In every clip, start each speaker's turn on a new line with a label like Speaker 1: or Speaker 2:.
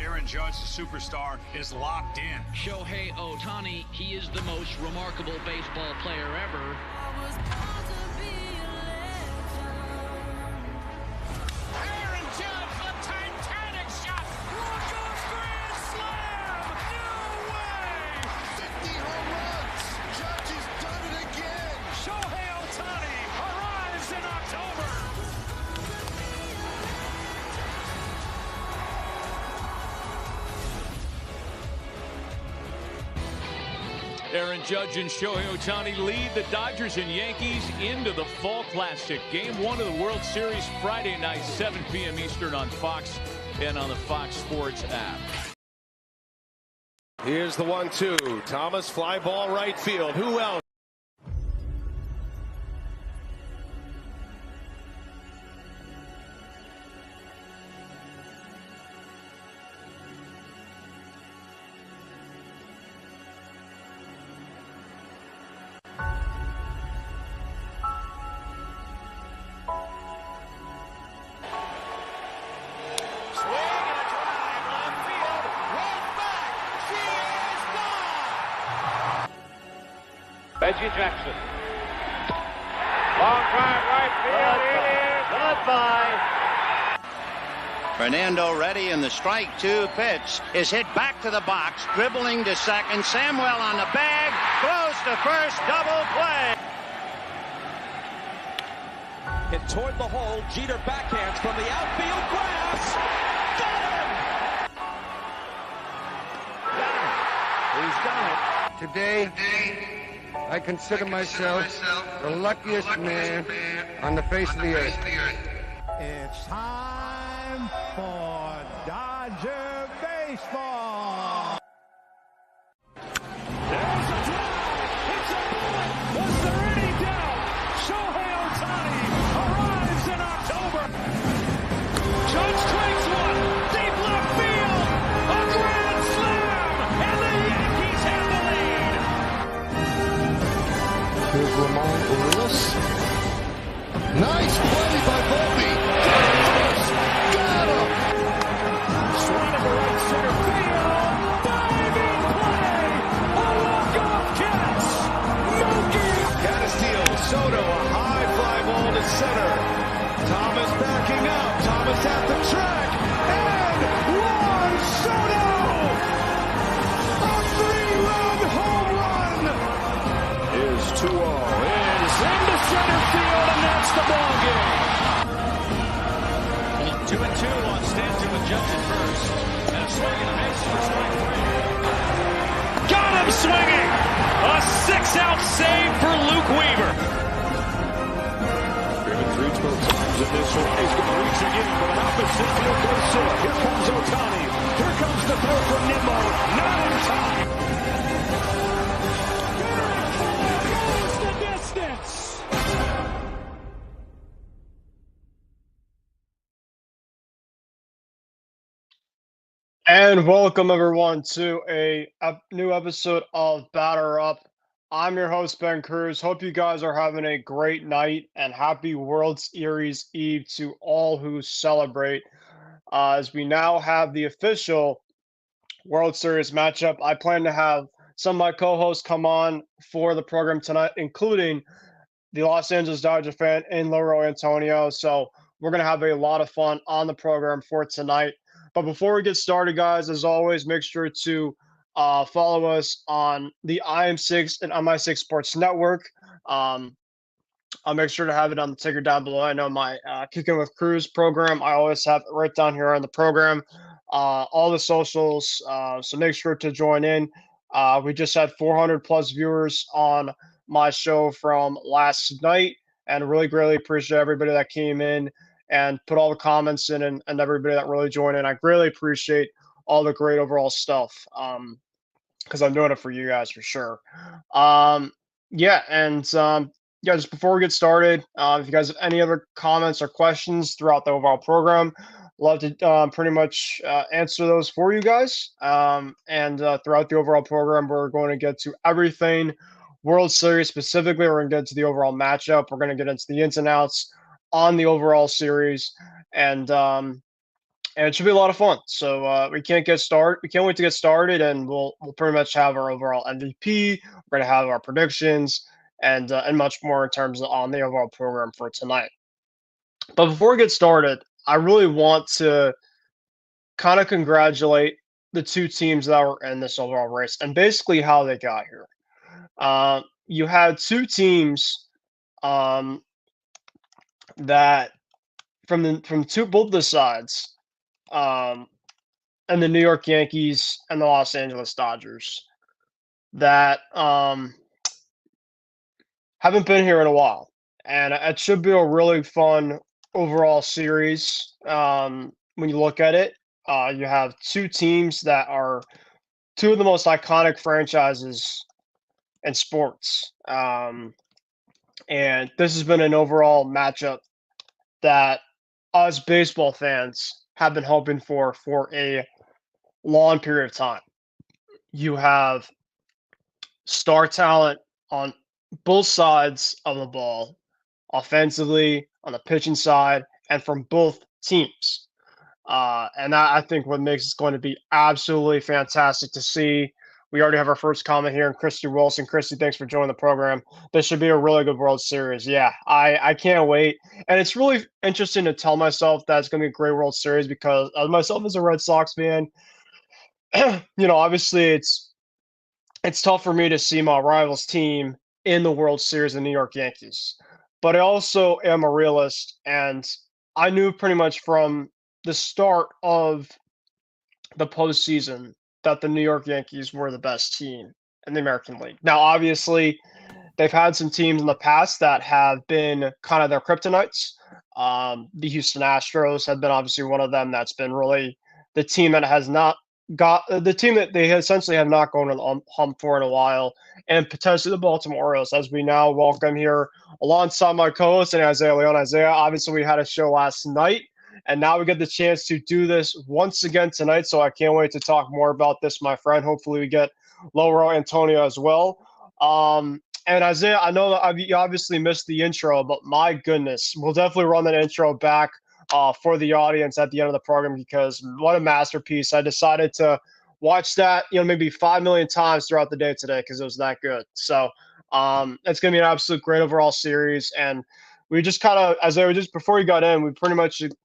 Speaker 1: Aaron Judge, the superstar, is locked in.
Speaker 2: Shohei Ohtani, he is the most remarkable baseball player ever.
Speaker 3: Aaron Judge, the Titanic shot. Walk-off grand slam. No way. 50 home runs. Judge has done it again. Shohei Ohtani arrives in October.
Speaker 4: Aaron Judge and Shohei Ohtani lead the Dodgers and Yankees into the Fall Classic. Game 1 of the World Series Friday night, 7 p.m. Eastern on Fox and on the Fox Sports app.
Speaker 5: Here's the 1-2. Thomas, fly ball right field. Who else?
Speaker 6: Reggie Jackson. Long drive right field. It is goodbye.
Speaker 7: Fernando ready, and the strike 2 pitch is hit back to the box, dribbling to second. Samuel on the bag, close to first, double play.
Speaker 5: Hit toward the hole. Jeter backhands from the outfield grass. Got him.
Speaker 8: He's done it. Today, I consider myself the luckiest man on the face of the earth.
Speaker 9: It's time for Dodger baseball.
Speaker 3: There's a drive. It's a bullet. Was there any doubt? Shohei Ohtani arrives in October. Judge swings one. Deep left field. A grand slam. And the Yankees have the lead.
Speaker 8: Here's Ramon Urias. Nice play by Volpe. Got him.
Speaker 3: Swing to the right center field. Diving play. A walk-off catch. Mookie.
Speaker 5: Castillo, Soto, a high fly ball to center. Thomas backing up. Thomas at the track. And Juan Soto! A 3-run home run! Here's 2-0.
Speaker 3: Is into center field, and that's the ball game.
Speaker 4: 2-2 on Stanton with Judge at first. And a swing and a miss for strike 3.
Speaker 3: Got him swinging. A 6-out save for Luke Weaver.
Speaker 5: Griffith reached both times in this one. He's going to reach again, but an opposite field goes short. Here comes Ohtani. Here comes the throw from Nimmo. Not in time.
Speaker 3: Goes the distance.
Speaker 10: And welcome everyone to a new episode of Batter Up. I'm your host, Ben Kruse. Hope you guys are having a great night and happy World Series Eve to all who celebrate. As we now have the official World Series matchup, I plan to have some of my co-hosts come on for the program tonight, including the Los Angeles Dodger fan in Loro, Antonio. So we're going to have a lot of fun on the program for tonight. But before we get started, guys, as always, make sure to follow us on the IM6 and MI6 Sports Network. I'll make sure to have it on the ticker down below. I know my Kicking with Kruse program, I always have it right down here on the program, all the socials. So make sure to join in. We just had 400 plus viewers on my show from last night, and really greatly appreciate everybody that came in and put all the comments in, and everybody that really joined in. I greatly appreciate all the great overall stuff, because I'm doing it for you guys for sure. Just before we get started, if you guys have any other comments or questions throughout the overall program, love to pretty much answer those for you guys. And throughout the overall program, we're going to get to everything World Series specifically. We're going to get to the overall matchup. We're going to get into the ins and outs on the overall series, and and it should be a lot of fun. So we can't wait to get started, and we'll pretty much have our overall MVP. We're gonna have our predictions and much more in terms of on the overall program for tonight. But before we get started, I really want to kind of congratulate the two teams that were in this overall race and basically how they got here. You had two teams um, that from both the sides, um, and the New York Yankees and the Los Angeles Dodgers that haven't been here in a while, and it should be a really fun overall series. When you look at it, you have two teams that are two of the most iconic franchises in sports. And this has been an overall matchup that us baseball fans have been hoping for a long period of time. You have star talent on both sides of the ball, offensively, on the pitching side, and from both teams. And I think what makes it going to be absolutely fantastic to see. We already have our first comment here, and Christy Wilson. Christy, thanks for joining the program. This should be a really good World Series. Yeah, I can't wait. And it's really interesting to tell myself that it's going to be a great World Series because myself as a Red Sox fan, obviously it's tough for me to see my rivals team in the World Series, the New York Yankees. But I also am a realist, and I knew pretty much from the start of the postseason that the New York Yankees were the best team in the American League. Now, obviously, they've had some teams in the past that have been kind of their kryptonites. The Houston Astros have been obviously one of them. That's been really the team that has not got the team that they essentially have not gone on the hump for in a while, and potentially the Baltimore Orioles, as we now welcome here alongside my co-host and Isiah Leung. Isiah, obviously we had a show last night, and now we get the chance to do this once again tonight. So I can't wait to talk more about this, my friend. Hopefully we get Loro Antonio as well. And Isiah, I know that you obviously missed the intro, but my goodness, we'll definitely run that intro back for the audience at the end of the program because what a masterpiece. I decided to watch that, maybe 5 million times throughout the day today because it was that good. So it's going to be an absolute great overall series. And we just kind of, Isiah, just before you got in,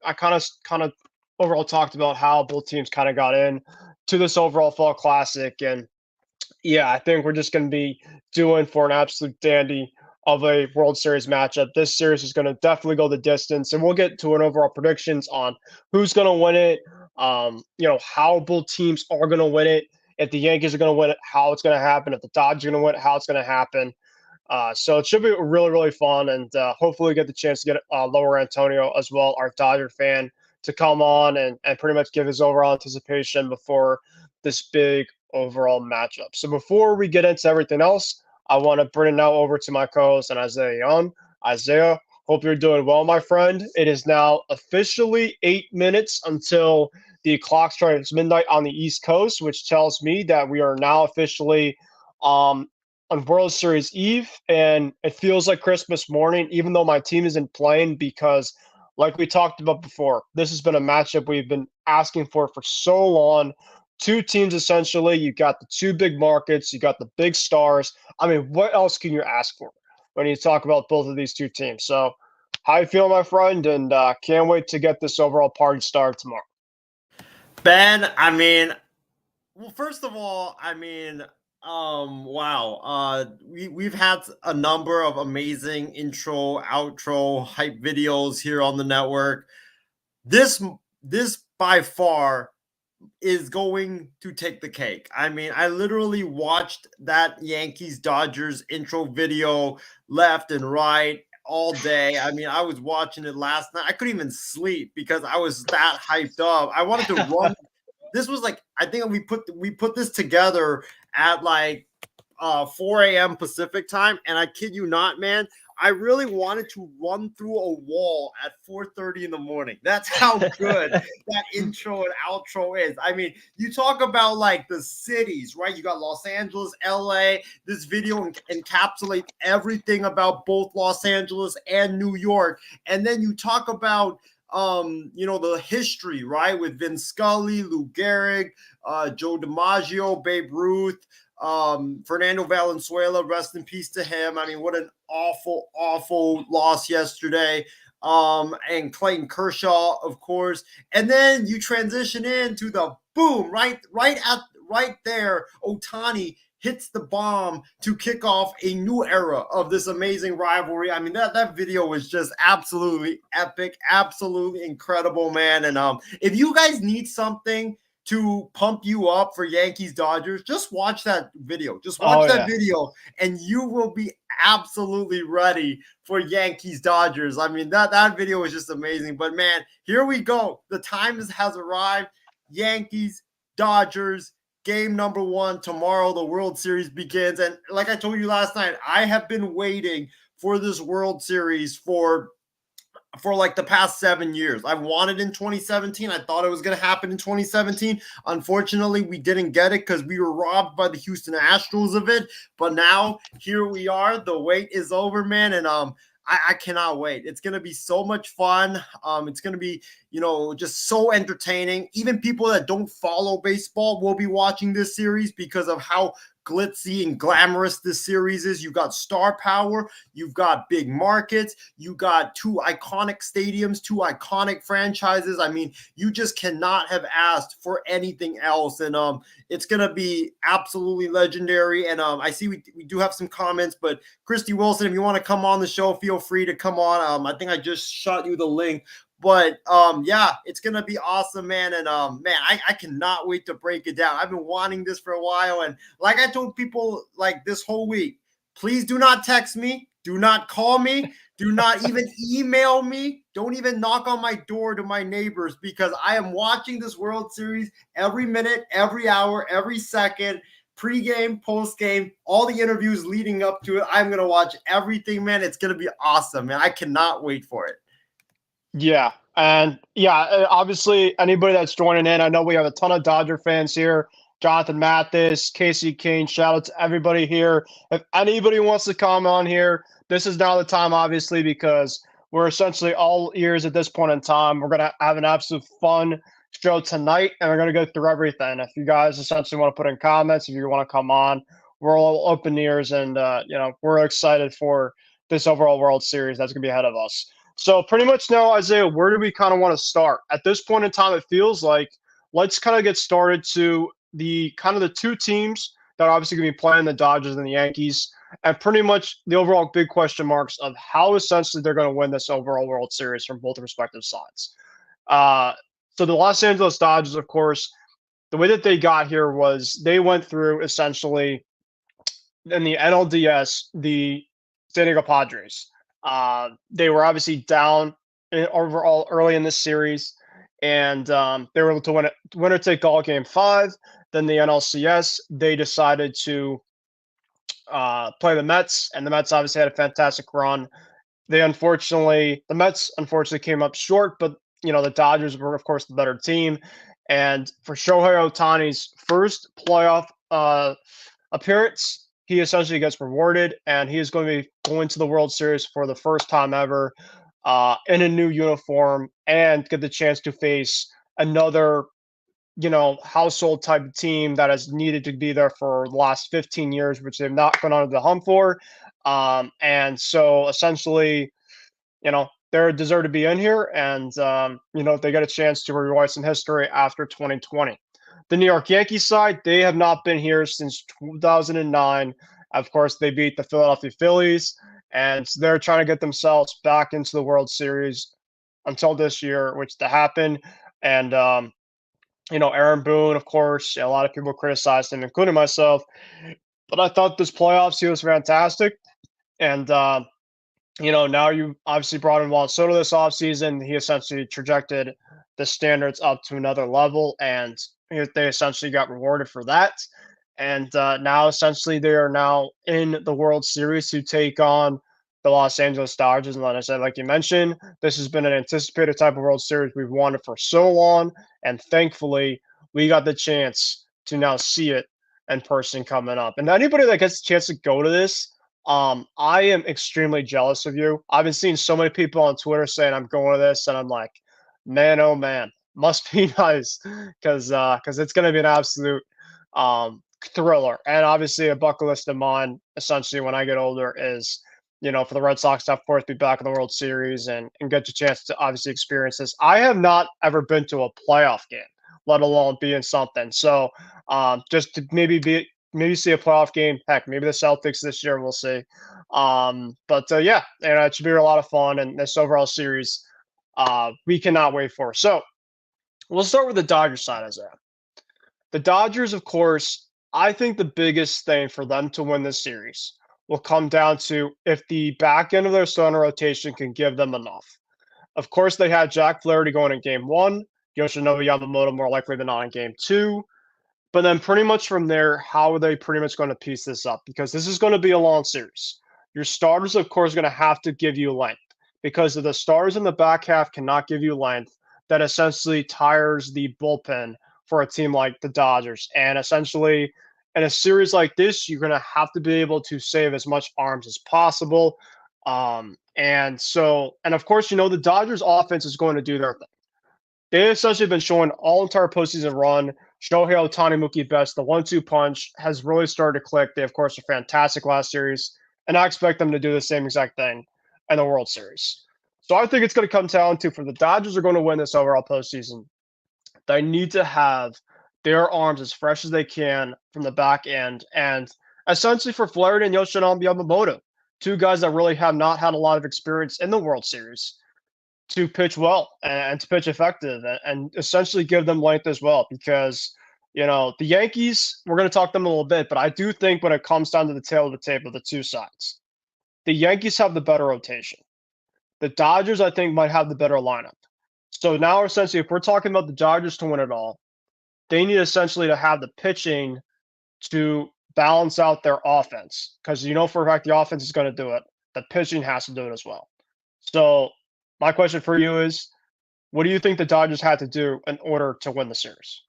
Speaker 10: I kind of overall talked about how both teams kind of got in to this overall fall classic. And yeah, I think we're just going to be doing for an absolute dandy of a World Series matchup. This series is going to definitely go the distance, and we'll get to an overall predictions on who's going to win it, how both teams are going to win it, if the Yankees are going to win it, how it's going to happen, if the Dodgers are going to win it, how it's going to happen. So it should be really, really fun, and hopefully we get the chance to get Loro Antonio as well, our Dodger fan, to come on and pretty much give his overall anticipation before this big overall matchup. So before we get into everything else, I want to bring it now over to my co-host and Isiah Leung. Isiah, hope you're doing well, my friend. It is now officially 8 minutes until the clock strikes midnight on the East Coast, which tells me that we are now officially on World Series Eve, and it feels like Christmas morning, even though my team isn't playing because, like we talked about before, this has been a matchup we've been asking for so long. Two teams, essentially. You got the two big markets. You got the big stars. I mean, what else can you ask for when you talk about both of these two teams? So how you feeling, my friend? And can't wait to get this overall party started tomorrow.
Speaker 11: Ben, well, first of all, wow. We've had a number of amazing intro, outro, hype videos here on the network. This by far is going to take the cake. I literally watched that Yankees Dodgers intro video left and right all day. I was watching it last night. I couldn't even sleep because I was that hyped up. I wanted to run. This was like, I think we put this together at like 4 a.m. Pacific time, and I kid you not, man, I really wanted to run through a wall at 4:30 in the morning. That's how good that intro and outro is. You talk about like the cities, right? You got Los Angeles, LA. This video encapsulates everything about both Los Angeles and New York. And then you talk about the history, right, with Vince Scully, Lou Gehrig, Joe DiMaggio, Babe Ruth, Fernando Valenzuela, rest in peace to him. I mean, what an awful, awful loss yesterday. And Clayton Kershaw, of course. And then you transition into the boom, right there. Ohtani hits the bomb to kick off a new era of this amazing rivalry. I mean, that video was just absolutely epic, absolutely incredible, man. And if you guys need something to pump you up for Yankees Dodgers, just watch that video. Just watch that video, and you will be absolutely ready for Yankees Dodgers. I mean, that video was just amazing. But man, here we go. The time has arrived. Yankees Dodgers game number 1 tomorrow. The World Series begins, and like I told you last night, I have been waiting for this World Series for like the past 7 years. I wanted in 2017. I thought it was going to happen in 2017. Unfortunately, we didn't get it because we were robbed by the Houston Astros of it. But now here we are. The wait is over, man. And I cannot wait. It's going to be so much fun. It's going to be, just so entertaining. Even people that don't follow baseball will be watching this series because of how glitzy and glamorous this series is. You've got star power, you've got big markets, you got 2 iconic stadiums, 2 iconic franchises. I mean, you just cannot have asked for anything else. And it's gonna be absolutely legendary. And I see we do have some comments, but Christy Wilson, if you want to come on the show, feel free to come on. I think I just shot you the link. But yeah, it's gonna be awesome, man. And man, I cannot wait to break it down. I've been wanting this for a while, and like I told people like this whole week, please do not text me, do not call me, do not even email me, don't even knock on my door to my neighbors, because I am watching this World Series every minute, every hour, every second. Pre-game, post-game, all the interviews leading up to it. I'm gonna watch everything, man. It's gonna be awesome, man. I cannot wait for it.
Speaker 10: Yeah. And yeah, obviously anybody that's joining in, I know we have a ton of Dodger fans here. Jonathan Mathis, Casey Kane, shout out to everybody here. If anybody wants to come on here, this is now the time, obviously, because we're essentially all ears at this point in time. We're going to have an absolute fun show tonight, and we're going to go through everything. If you guys essentially want to put in comments, if you want to come on, we're all open ears, and we're excited for this overall World Series that's going to be ahead of us. So pretty much now, Isaiah, where do we kind of want to start? At this point in time, it feels like let's kind of get started to the 2 teams that are obviously going to be playing, the Dodgers and the Yankees, and pretty much the overall big question marks of how essentially they're going to win this overall World Series from both respective sides. So the Los Angeles Dodgers, of course, the way that they got here was they went through essentially in the NLDS, the San Diego Padres. They were obviously down overall early in this series, and they were able to win it, winner take all game 5. Then the NLCS, they decided to play the Mets, and the Mets obviously had a fantastic run. The Mets unfortunately came up short, but the Dodgers were of course the better team. And for Shohei Ohtani's first playoff appearance, he essentially gets rewarded, and he is going to be going to the World Series for the first time ever in a new uniform and get the chance to face another, household type of team that has needed to be there for the last 15 years, which they've not gone under the hump for. And so essentially, they deserve to be in here, and, they get a chance to rewrite some history after 2020. The New York Yankees side, they have not been here since 2009. Of course, they beat the Philadelphia Phillies, and they're trying to get themselves back into the World Series until this year, which to happen. And, Aaron Boone, of course, a lot of people criticized him, including myself. But I thought this playoffs, he was fantastic. And, now you obviously brought in Juan Soto this offseason. He essentially trajected the standards up to another level, and they essentially got rewarded for that. And now essentially they are now in the World Series to take on the Los Angeles Dodgers. And like I said, like you mentioned, this has been an anticipated type of World Series. We've wanted for so long, and thankfully we got the chance to now see it in person coming up. And anybody that gets a chance to go to this, I am extremely jealous of you. I've been seeing so many people on Twitter saying I'm going to this, and I'm like, man, oh man, must be nice because it's going to be an absolute thriller. And obviously, a bucket list of mine, essentially, when I get older, is for the Red Sox to, of course, be back in the World Series and get a chance to obviously experience this. I have not ever been to a playoff game, let alone be in something. So just to maybe see a playoff game. Heck, maybe the Celtics this year. We'll see. But yeah, it should be a lot of fun. And this overall series, we cannot wait for. So we'll start with the Dodgers side, Isaiah. The Dodgers, of course, I think the biggest thing for them to win this series will come down to if the back end of their starting rotation can give them enough. Of course, they had Jack Flaherty going in game one, Yoshinobu Yamamoto more likely than not in game two. But then pretty much from there, how are they pretty much going to piece this up? Because this is going to be a long series. Your starters, of course, are going to have to give you length because if the starters in the back half cannot give you length, that essentially tires the bullpen for a team like the Dodgers. And essentially, in a series like this, you're going to have to be able to save as much arms as possible. And of course, the Dodgers offense is going to do their thing. They've essentially been showing all entire postseason run. Shohei Ohtani, Mookie Betts, the 1-2 punch has really started to click. They, of course, are fantastic last series, and I expect them to do the same exact thing in the World Series. So I think it's going to come down to, for the Dodgers are going to win this overall postseason, they need to have their arms as fresh as they can from the back end. And essentially for Flaherty and Yoshinobu Yamamoto, two guys that really have not had a lot of experience in the World Series, to pitch well and to pitch effective and essentially give them length as well. Because, the Yankees, we're going to talk them a little bit, but I do think when it comes down to the tail of the tape of the two sides, the Yankees have the better rotation. The Dodgers, I think, might have the better lineup. So now, essentially, if we're talking about the Dodgers to win it all, they need essentially to have the pitching to balance out their offense. Because for a fact the offense is going to do it. The pitching has to do it as well. So my question for you is, what do you think the Dodgers had to do in order to win the series?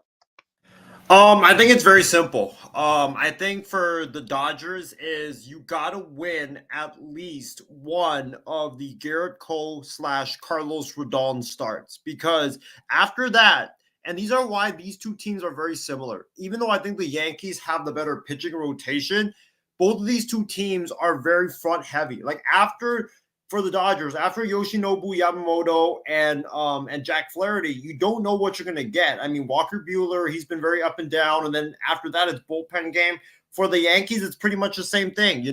Speaker 11: I think it's very simple. I think for the Dodgers is you got to win at least one of the Garrett Cole / Carlos Rodon starts, because after that, and these are why these two teams are very similar. Even though I think the Yankees have the better pitching rotation, both of these two teams are very front heavy. Like for the Dodgers, after Yoshinobu Yamamoto and Jack Flaherty, you don't know what you're going to get. I mean, Walker Buehler, he's been very up and down. And then after that, it's bullpen game. For the Yankees, it's pretty much the same thing.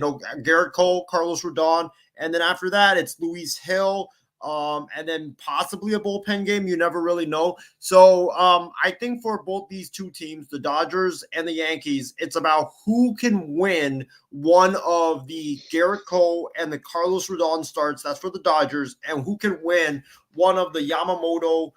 Speaker 11: Garrett Cole, Carlos Rodon. And then after that, it's Luis Hill. And then possibly a bullpen game. You never really know. So I think for both these two teams, the Dodgers and the Yankees, it's about who can win one of the Garrett Cole and the Carlos Rodon starts. That's for the Dodgers. And who can win one of the Yamamoto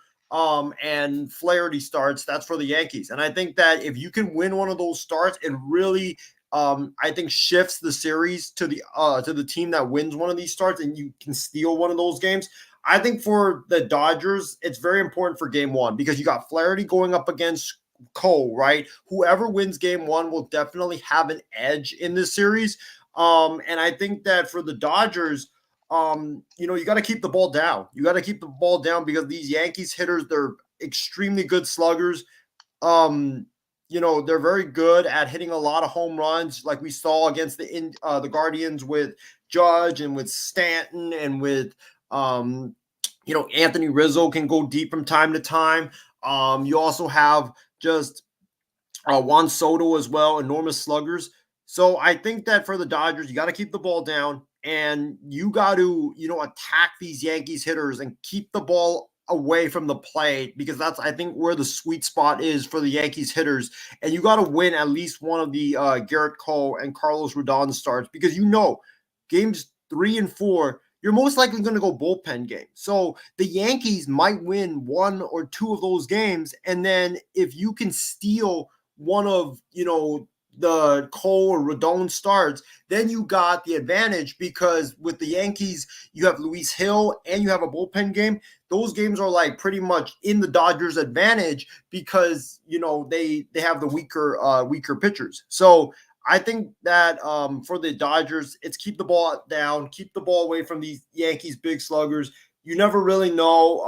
Speaker 11: and Flaherty starts. That's for the Yankees. And I think that if you can win one of those starts, it really I think shifts the series to the team that wins one of these starts, and you can steal one of those games. I think for the Dodgers, it's very important for game one because you got Flaherty going up against Cole, right? Whoever wins game one will definitely have an edge in this series. And I think that for the Dodgers, you got to keep the ball down. You got to keep the ball down because these Yankees hitters, they're extremely good sluggers. They're very good at hitting a lot of home runs, like we saw against the Guardians with Judge and with Stanton and with, Anthony Rizzo can go deep from time to time. You also have just Juan Soto as well, enormous sluggers. So I think that for the Dodgers, you got to keep the ball down and you got to, attack these Yankees hitters and keep the ball away from the plate, because that's, I think, where the sweet spot is for the Yankees hitters. And you got to win at least one of the Garrett Cole and Carlos Rodon starts, because games 3 and 4, you're most likely going to go bullpen game. So the Yankees might win 1 or 2 of those games. And then if you can steal one of, the Cole or Rodon starts, then you got the advantage, because with the Yankees, you have Luis Hill and you have a bullpen game. Those games are like pretty much in the Dodgers' advantage because, they have the weaker pitchers. So I think that for the Dodgers, it's keep the ball down, keep the ball away from these Yankees big sluggers, you never really know.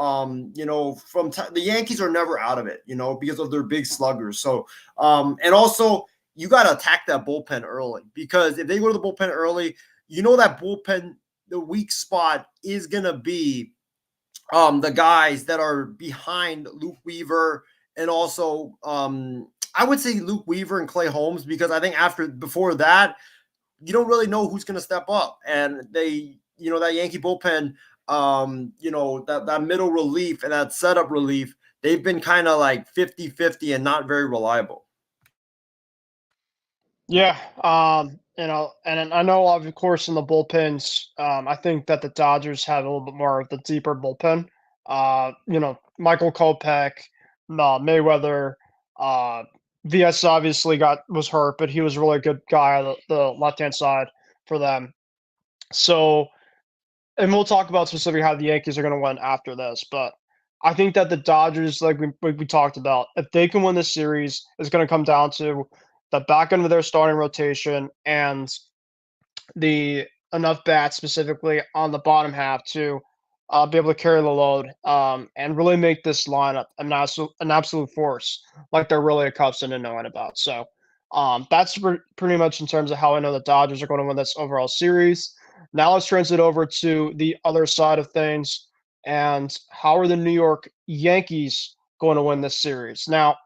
Speaker 11: The Yankees are never out of it, because of their big sluggers. So, and also you got to attack that bullpen early, because if they go to the bullpen early, that bullpen, the weak spot is going to be the guys that are behind Luke Weaver, and also I would say Luke Weaver and Clay Holmes, because I think before that, you don't really know who's going to step up. And that Yankee bullpen, that middle relief and that setup relief, they've been kind of like 50-50 and not very reliable.
Speaker 10: Yeah, and I know, of course, in the bullpens, I think that the Dodgers have a little bit more of the deeper bullpen. Michael Kopech, Mayweather, uh, VS obviously was hurt, but he was a really good guy on the left-hand side for them. So, and we'll talk about specifically how the Yankees are going to win after this, but I think that the Dodgers, like we talked about, if they can win this series, it's going to come down to the back end of their starting rotation and the enough bats specifically on the bottom half to be able to carry the load and really make this lineup an absolute force, like they're really accustomed to knowing about. So that's pretty much in terms of how I know the Dodgers are going to win this overall series. Now let's transit over to the other side of things, and how are the New York Yankees going to win this series? Now,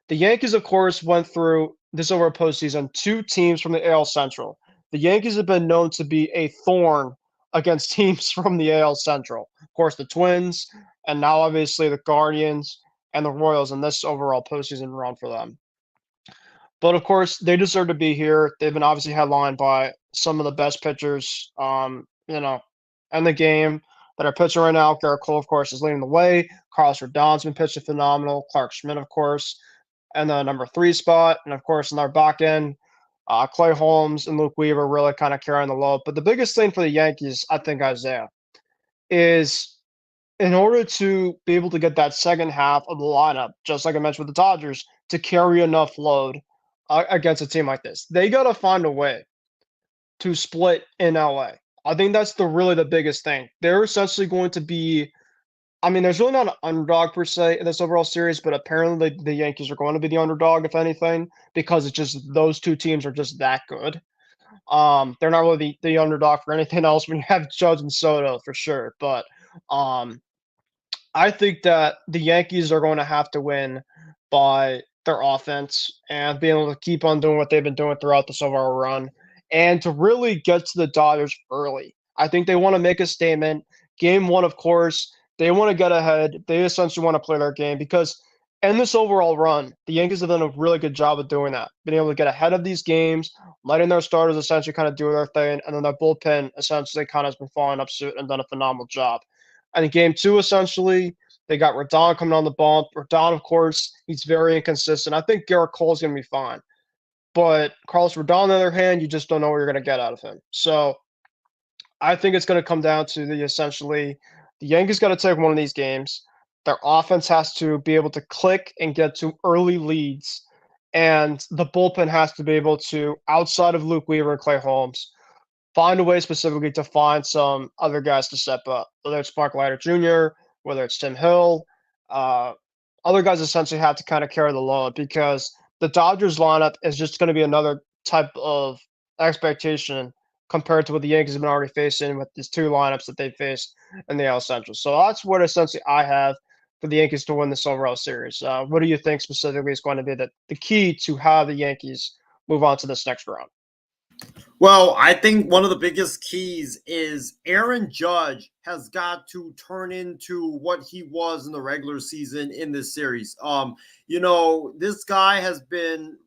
Speaker 10: the Yankees, of course, went through this over a postseason, 2 teams from the AL Central. The Yankees have been known to be a thorn against teams from the AL Central. Of course, the Twins, and now obviously the Guardians and the Royals in this overall postseason run for them. But of course, they deserve to be here. They've been obviously headlined by some of the best pitchers, in the game that are pitching right now. Garrett Cole, of course, is leading the way. Carlos Rodon's been pitching phenomenal. Clark Schmidt, of course, and the number 3 spot. And of course, in our back end, Clay Holmes and Luke Weaver really kind of carrying the load. But the biggest thing for the Yankees, I think, Isiah, is in order to be able to get that second half of the lineup, just like I mentioned with the Dodgers, to carry enough load against a team like this, they got to find a way to split in LA. I think that's really the biggest thing. They're essentially going to be, there's really not an underdog per se in this overall series, but apparently the Yankees are going to be the underdog, if anything, because it's just those 2 teams are just that good. They're not really the underdog for anything else when you have Judge and Soto for sure. But I think that the Yankees are going to have to win by their offense and being able to keep on doing what they've been doing throughout this overall run, and to really get to the Dodgers early. I think they want to make a statement. Game 1, of course, they want to get ahead. They essentially want to play their game, because in this overall run, the Yankees have done a really good job of doing that, being able to get ahead of these games, letting their starters essentially kind of do their thing, and then their bullpen essentially kind of has been following up suit and done a phenomenal job. And in Game 2, essentially, they got Rodon coming on the bump. Rodon, of course, he's very inconsistent. I think Garrett Cole's going to be fine. But Carlos Rodon, on the other hand, you just don't know what you're going to get out of him. So I think it's going to come down to the Yankees got to take one of these games. Their offense has to be able to click and get to early leads. And the bullpen has to be able to, outside of Luke Weaver and Clay Holmes, find a way specifically to find some other guys to step up, whether it's Mark Leiter Jr., whether it's Tim Hill. Other guys essentially have to kind of carry the load, because the Dodgers lineup is just going to be another type of expectation compared to what the Yankees have been already facing with these 2 lineups that they faced in the AL Central. So that's what essentially I have for the Yankees to win this overall series. What do you think specifically is going to be the key to how the Yankees move on to this next round?
Speaker 11: Well, I think one of the biggest keys is Aaron Judge has got to turn into what he was in the regular season in this series. This guy has been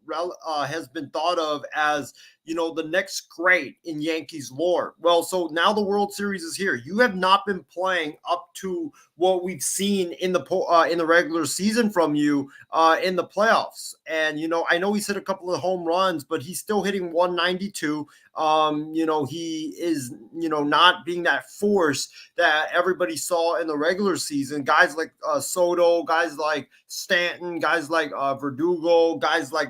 Speaker 11: thought of as, the next great in Yankees lore. Well, so now the World Series is here. You have not been playing up to what we've seen in the regular season from you in the playoffs. And I know he's hit a couple of home runs, but he's still hitting 192. He is not being that force that everybody saw in the regular season. Guys like Soto, guys like Stanton, guys like Verdugo, guys like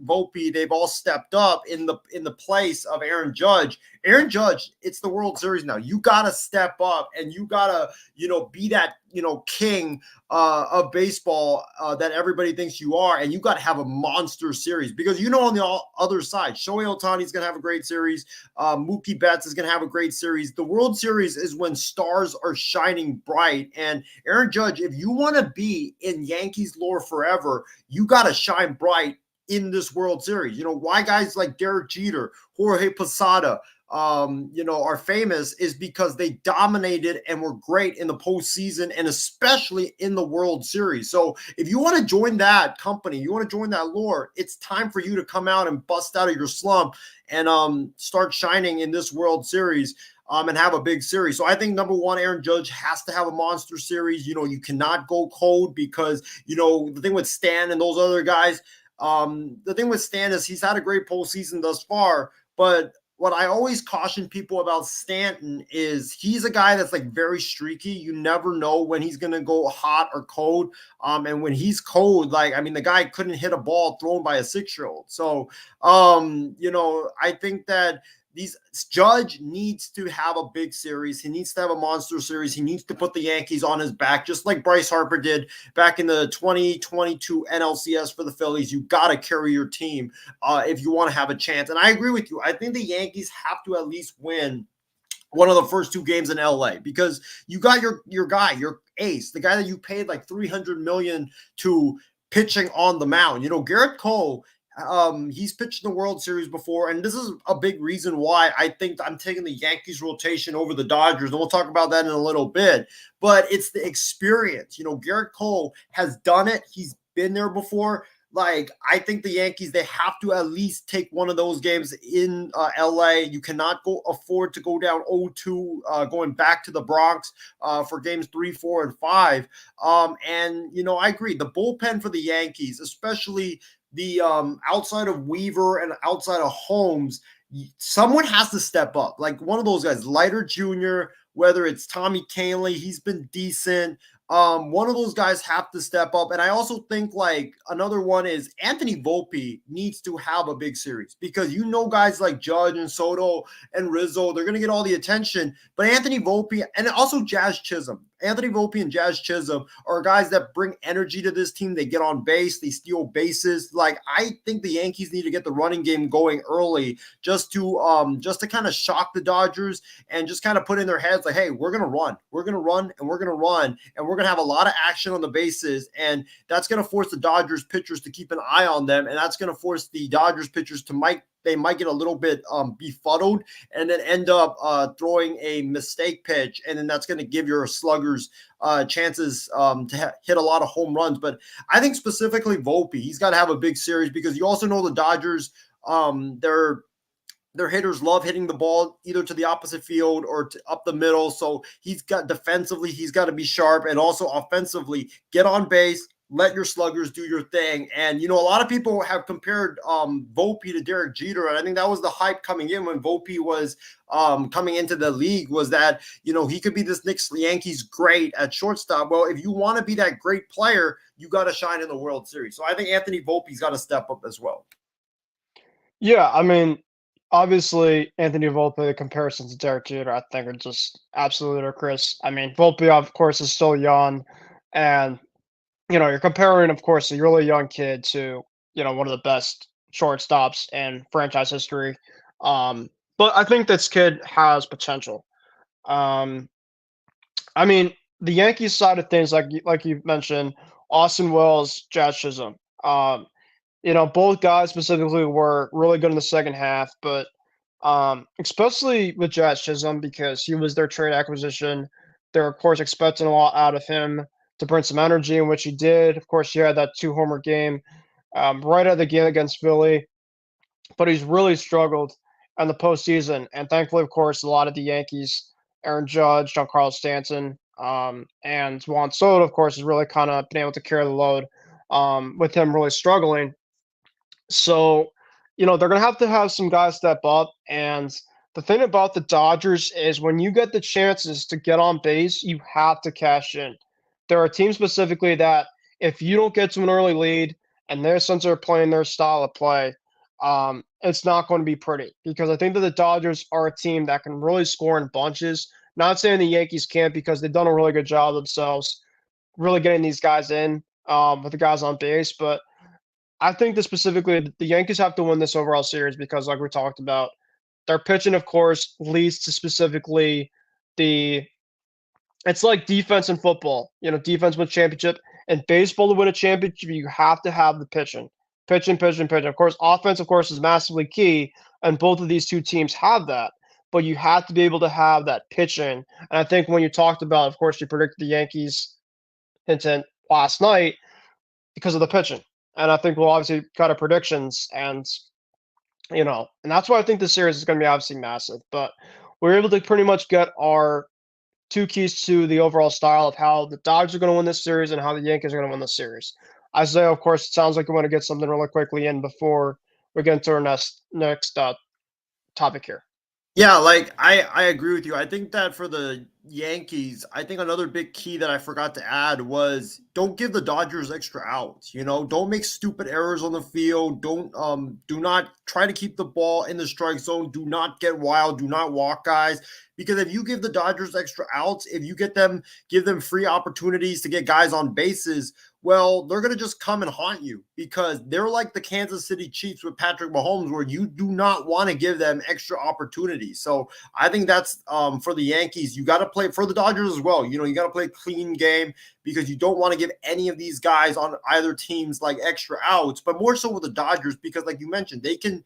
Speaker 11: Volpe, they've all stepped up in the place of Aaron Judge, Aaron Judge, it's the World Series now. You got to step up and you got to, be that, king of baseball that everybody thinks you are. And you got to have a monster series because, on the other side, Shohei Ohtani is going to have a great series. Mookie Betts is going to have a great series. The World Series is when stars are shining bright. And Aaron Judge, if you want to be in Yankees lore forever, you got to shine bright in this World Series. Why guys like Derek Jeter, Jorge Posada, are famous is because they dominated and were great in the postseason and especially in the World Series. So if you want to join that company, you want to join that lore, it's time for you to come out and bust out of your slump and start shining in this World Series. And have a big series. So I think number one, Aaron Judge has to have a monster series. You cannot go cold because, the thing with Stan and those other guys, the thing with Stan is he's had a great postseason thus far, but what I always caution people about Stanton is he's a guy that's like very streaky. You never know when he's going to go hot or cold. And when he's cold, the guy couldn't hit a ball thrown by a 6-year-old. So, I think that Judge needs to have a big series. He needs to have a monster series. He needs to put the Yankees on his back, just like Bryce Harper did back in the 2022 NLCS for the Phillies. You got to carry your team if you want to have a chance. And I agree with you. I think the Yankees have to at least win one of the first 2 games in LA because you got your guy, your ace, the guy that you paid like $300 million to pitching on the mound. Garrett Cole, he's pitched in the World Series before, and this is a big reason why I think I'm taking the Yankees rotation over the Dodgers, and we'll talk about that in a little bit, but it's the experience. Garrett Cole has done it. He's been there before. I think the Yankees, they have to at least take one of those games in LA. You cannot afford to go down 0-2 going back to the Bronx for games 3, 4, and 5. And I agree. The bullpen for the Yankees, especially the outside of Weaver and outside of Holmes, someone has to step up. Like one of those guys, Leiter Jr., whether it's Tommy Kahnle, he's been decent. One of those guys have to step up. And I also think another one is Anthony Volpe needs to have a big series because guys like Judge and Soto and Rizzo, they're going to get all the attention. But Anthony Volpe and also Jazz Chisholm. Anthony Volpe and Jazz Chisholm are guys that bring energy to this team. They get on base. They steal bases. I think the Yankees need to get the running game going early just to kind of shock the Dodgers and just kind of put in their heads hey, we're going to run. We're going to run and we're going to run and we're going to have a lot of action on the bases. And that's going to force the Dodgers pitchers to keep an eye on them. And that's going to force the Dodgers pitchers to they might get a little bit befuddled and then end up throwing a mistake pitch. And then that's going to give your sluggers chances to hit a lot of home runs. But I think specifically Volpe, he's got to have a big series because you also know the Dodgers, their hitters love hitting the ball either to the opposite field or up the middle. So he's got defensively, he's got to be sharp and also offensively get on base. Let your sluggers do your thing. And, a lot of people have compared Volpe to Derek Jeter. And I think that was the hype coming in when Volpe was coming into the league was that, he could be this next Yankees great at shortstop. Well, if you want to be that great player, you got to shine in the World Series. So I think Anthony Volpe's got to step up as well.
Speaker 10: Yeah, obviously, Anthony Volpe, the comparisons to Derek Jeter, I think are just absolutely ludicrous. Volpe, of course, is still young, and you're comparing, of course, a really young kid to, one of the best shortstops in franchise history. But I think this kid has potential. The Yankees side of things, like you mentioned, Austin Wells, Jazz Chisholm. Both guys specifically were really good in the second half, but especially with Jazz Chisholm because he was their trade acquisition. They're, of course, expecting a lot out of him to bring some energy, in which he did. Of course, he had that 2-homer game right out of the game against Philly, but he's really struggled in the postseason. And thankfully, of course, a lot of the Yankees, Aaron Judge, Giancarlo Stanton, and Juan Soto, of course, has really kind of been able to carry the load with him really struggling. So, they're going to have some guys step up. And the thing about the Dodgers is when you get the chances to get on base, you have to cash in. There are teams specifically that if you don't get to an early lead and their since they're playing their style of play, it's not going to be pretty because I think that the Dodgers are a team that can really score in bunches. Not saying the Yankees can't because they've done a really good job themselves, really getting these guys in with the guys on base. But I think that specifically the Yankees have to win this overall series because, like we talked about, their pitching, of course, leads to specifically the. It's like defense in football. Defense wins championship. And baseball to win a championship, you have to have the pitching. Pitching, pitching, pitching. Of course, offense, of course, is massively key, and both of these two teams have that. But you have to be able to have that pitching. And I think when you talked about, of course, you predicted the Yankees intent last night because of the pitching. And I think we'll obviously cut our predictions, and that's why I think the series is going to be obviously massive. But we're able to pretty much get our two keys to the overall style of how the Dodgers are going to win this series and how the Yankees are going to win this series. Isiah, of course, it sounds like we want to get something really quickly in before we get into our next topic here.
Speaker 11: Yeah, like I agree with you. I think that for the Yankees, I think another big key that I forgot to add was don't give the Dodgers extra outs. Don't make stupid errors on the field. Do not try to keep the ball in the strike zone. Do not get wild. Do not walk guys. Because if you give the Dodgers extra outs, if you give them free opportunities to get guys on bases, well, they're going to just come and haunt you because they're like the Kansas City Chiefs with Patrick Mahomes, where you do not want to give them extra opportunities. So I think that's for the Yankees. You got to play for the Dodgers as well. You got to play a clean game because you don't want to give any of these guys on either teams like extra outs, but more so with the Dodgers because, like you mentioned, they can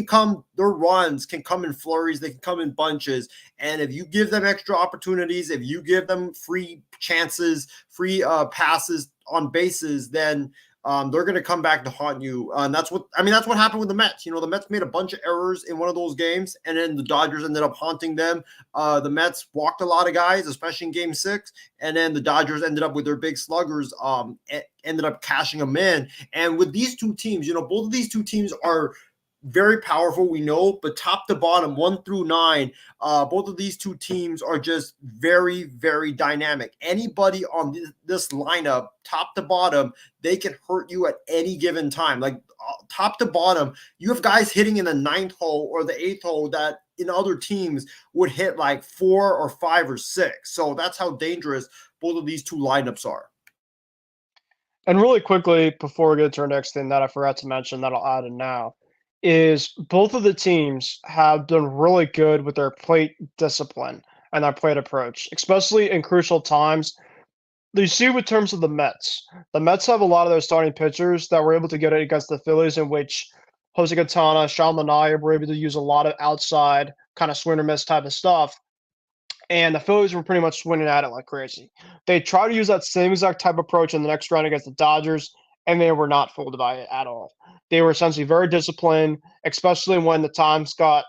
Speaker 11: come, their runs can come in flurries, they can come in bunches. And if you give them extra opportunities, if you give them free chances, free passes on bases, then they're going to come back to haunt you. And that's what happened with the Mets. The Mets made a bunch of errors in one of those games, and then the Dodgers ended up haunting them. The Mets walked a lot of guys, especially in Game 6, and then the Dodgers ended up with their big sluggers, ended up cashing them in. And with these two teams, both of these two teams are very powerful, we know, but top to bottom, 1 through 9, both of these two teams are just very, very dynamic. Anybody on this lineup, top to bottom, they can hurt you at any given time. Like top to bottom, you have guys hitting in the 9th hole or the 8th hole that in other teams would hit like 4 or 5 or 6. So that's how dangerous both of these two lineups are.
Speaker 10: And really quickly, before we get to our next thing that I forgot to mention that I'll add in now, is both of the teams have been really good with their plate discipline and their plate approach, especially in crucial times. You see with terms of the Mets. The Mets have a lot of their starting pitchers that were able to get it against the Phillies, in which Jose Quintana, Sean Manaea were able to use a lot of outside kind of swing or miss type of stuff. And the Phillies were pretty much swinging at it like crazy. They tried to use that same exact type of approach in the next round against the Dodgers, and they were not fooled by it at all. They were essentially very disciplined, especially when the times got,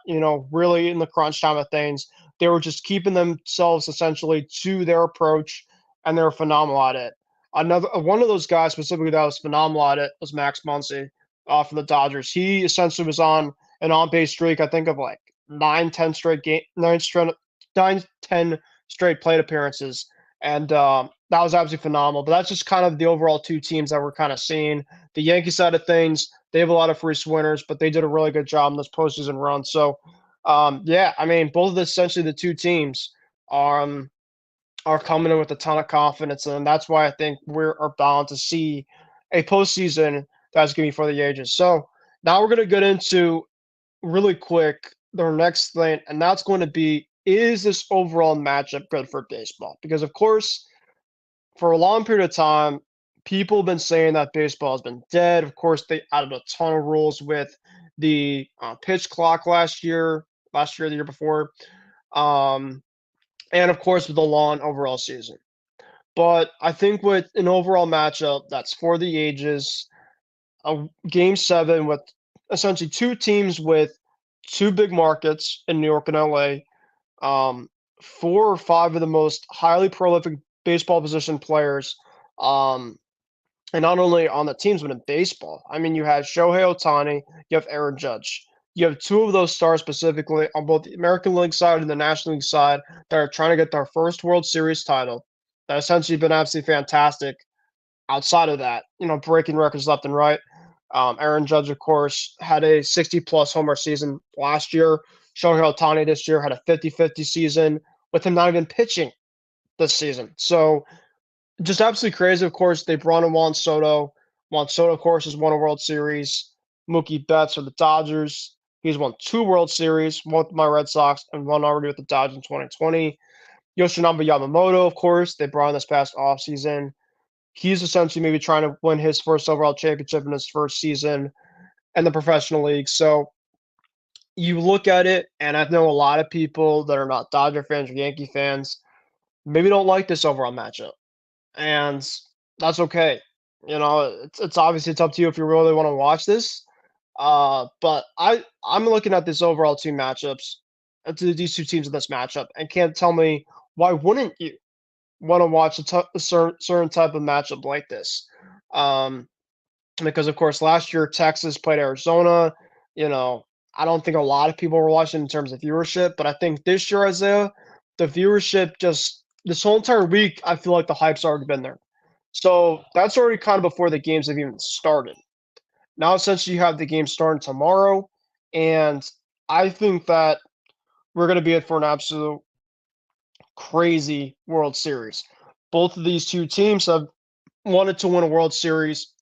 Speaker 10: really in the crunch time of things. They were just keeping themselves essentially to their approach, and they were phenomenal at it. One of those guys specifically that was phenomenal at it was Max Muncy from the Dodgers. He essentially was on an on-base streak, I think, of like 9-10 straight plate appearances. And that was absolutely phenomenal. But that's just kind of the overall two teams that we're kind of seeing. The Yankee side of things, they have a lot of free swinners, but they did a really good job in those postseason runs. So, both of essentially the two teams are coming in with a ton of confidence, and that's why I think we're bound to see a postseason that's going to be for the ages. So now we're going to get into really quick the next thing, and that's going to be, is this overall matchup good for baseball? Because, of course, for a long period of time, people have been saying that baseball has been dead. Of course, they added a ton of rules with the pitch clock last year, the year before, and, of course, with the long overall season. But I think with an overall matchup that's for the ages, a Game 7 with essentially two teams with two big markets in New York and LA, 4 or 5 of the most highly prolific baseball position players, and not only on the teams, but in baseball. I mean, you have Shohei Ohtani, you have Aaron Judge. You have two of those stars specifically on both the American League side and the National League side that are trying to get their first World Series title. That essentially been absolutely fantastic outside of that, breaking records left and right. Aaron Judge, of course, had a 60-plus homer season last year. Shohei Ohtani this year had a 50-50 season with him not even pitching this season. So just absolutely crazy. Of course, they brought in Juan Soto. Juan Soto, of course, has won a World Series. Mookie Betts for the Dodgers. He's won 2 World Series, one with my Red Sox and one already with the Dodgers in 2020. Yoshinobu Yamamoto, of course, they brought in this past offseason. He's essentially maybe trying to win his first overall championship in his first season in the professional league. So you look at it, and I know a lot of people that are not Dodger fans or Yankee fans maybe don't like this overall matchup, and that's okay. It's obviously it's up to you if you really want to watch this. But I'm looking at this overall 2 matchups, to these 2 teams in this matchup, and can't tell me why wouldn't you want to watch a certain type of matchup like this? Because of course last year Texas played Arizona. You know, I don't think a lot of people were watching in terms of viewership, but I think this year, Isaiah, the viewership just this whole entire week, I feel like the hype's already been there. So that's already kind of before the games have even started. Now, essentially, you have the game starting tomorrow, and I think that we're going to be in for an absolute crazy World Series. Both of these 2 teams have wanted to win a World Series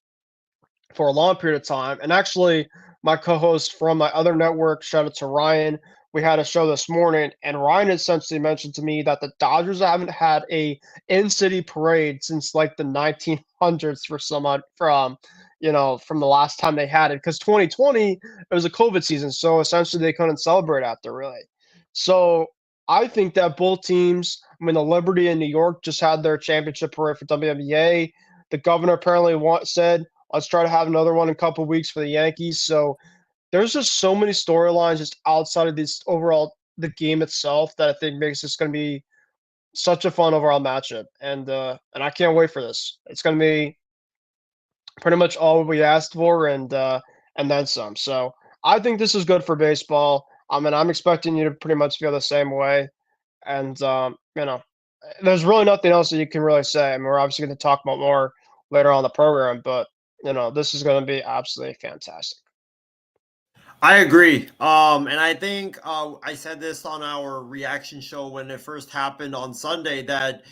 Speaker 10: for a long period of time. And actually, my co-host from my other network, shout out to Ryan, we had a show this morning, and Ryan essentially mentioned to me that the Dodgers haven't had a in-city parade since like the 1900s for some from from the last time they had it, because 2020 it was a COVID season, so essentially they couldn't celebrate after really. So I think that both teams, I mean, the Liberty in New York just had their championship parade for WNBA. The governor apparently said, let's try to have another one in a couple of weeks for the Yankees. So there's just so many storylines just outside of this overall the game itself that I think makes this going to be such a fun overall matchup, and I can't wait for this. It's going to be pretty much all we asked for, and then some. So I think this is good for baseball. I mean, I'm expecting you to pretty much feel the same way, and there's really nothing else that you can really say. I mean, we're obviously going to talk about more later on in the program, but this is going to be absolutely fantastic.
Speaker 11: I agree. And I think I said this on our reaction show when it first happened on Sunday that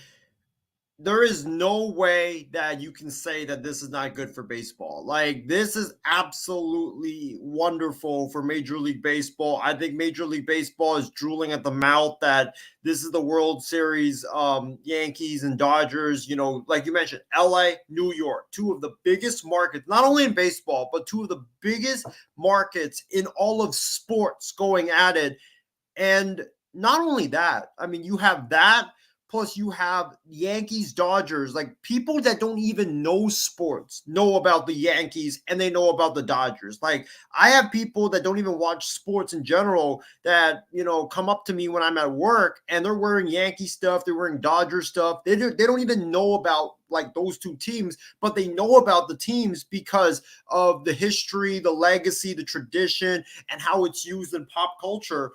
Speaker 11: there is no way that you can say that this is not good for baseball. Like, this is absolutely wonderful for Major League Baseball. I think Major League Baseball is drooling at the mouth that this is the World Series, Yankees and Dodgers, like you mentioned, LA, New York, 2 of the biggest markets, not only in baseball, but 2 of the biggest markets in all of sports going at it. And not only that, I mean, you have that, plus you have Yankees, Dodgers, like people that don't even know sports know about the Yankees and they know about the Dodgers. Like, I have people that don't even watch sports in general that, come up to me when I'm at work and they're wearing Yankee stuff, they're wearing Dodger stuff. They don't even know about like those 2 teams, but they know about the teams because of the history, the legacy, the tradition, and how it's used in pop culture.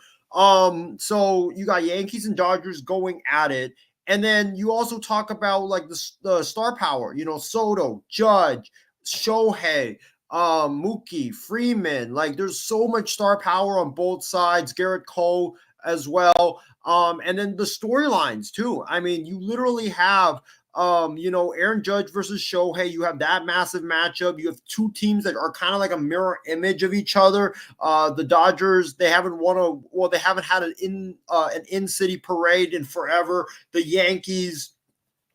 Speaker 11: So you got Yankees and Dodgers going at it. And then you also talk about like the star power, Soto, Judge, Shohei, Mookie, Freeman. Like, there's so much star power on both sides. Garrett Cole as well. And then the storylines too. I mean, you literally have Aaron Judge versus Shohei. You have that massive matchup. You have 2 teams that are kind of like a mirror image of each other. The Dodgers, they haven't had an in-city parade in forever. The Yankees,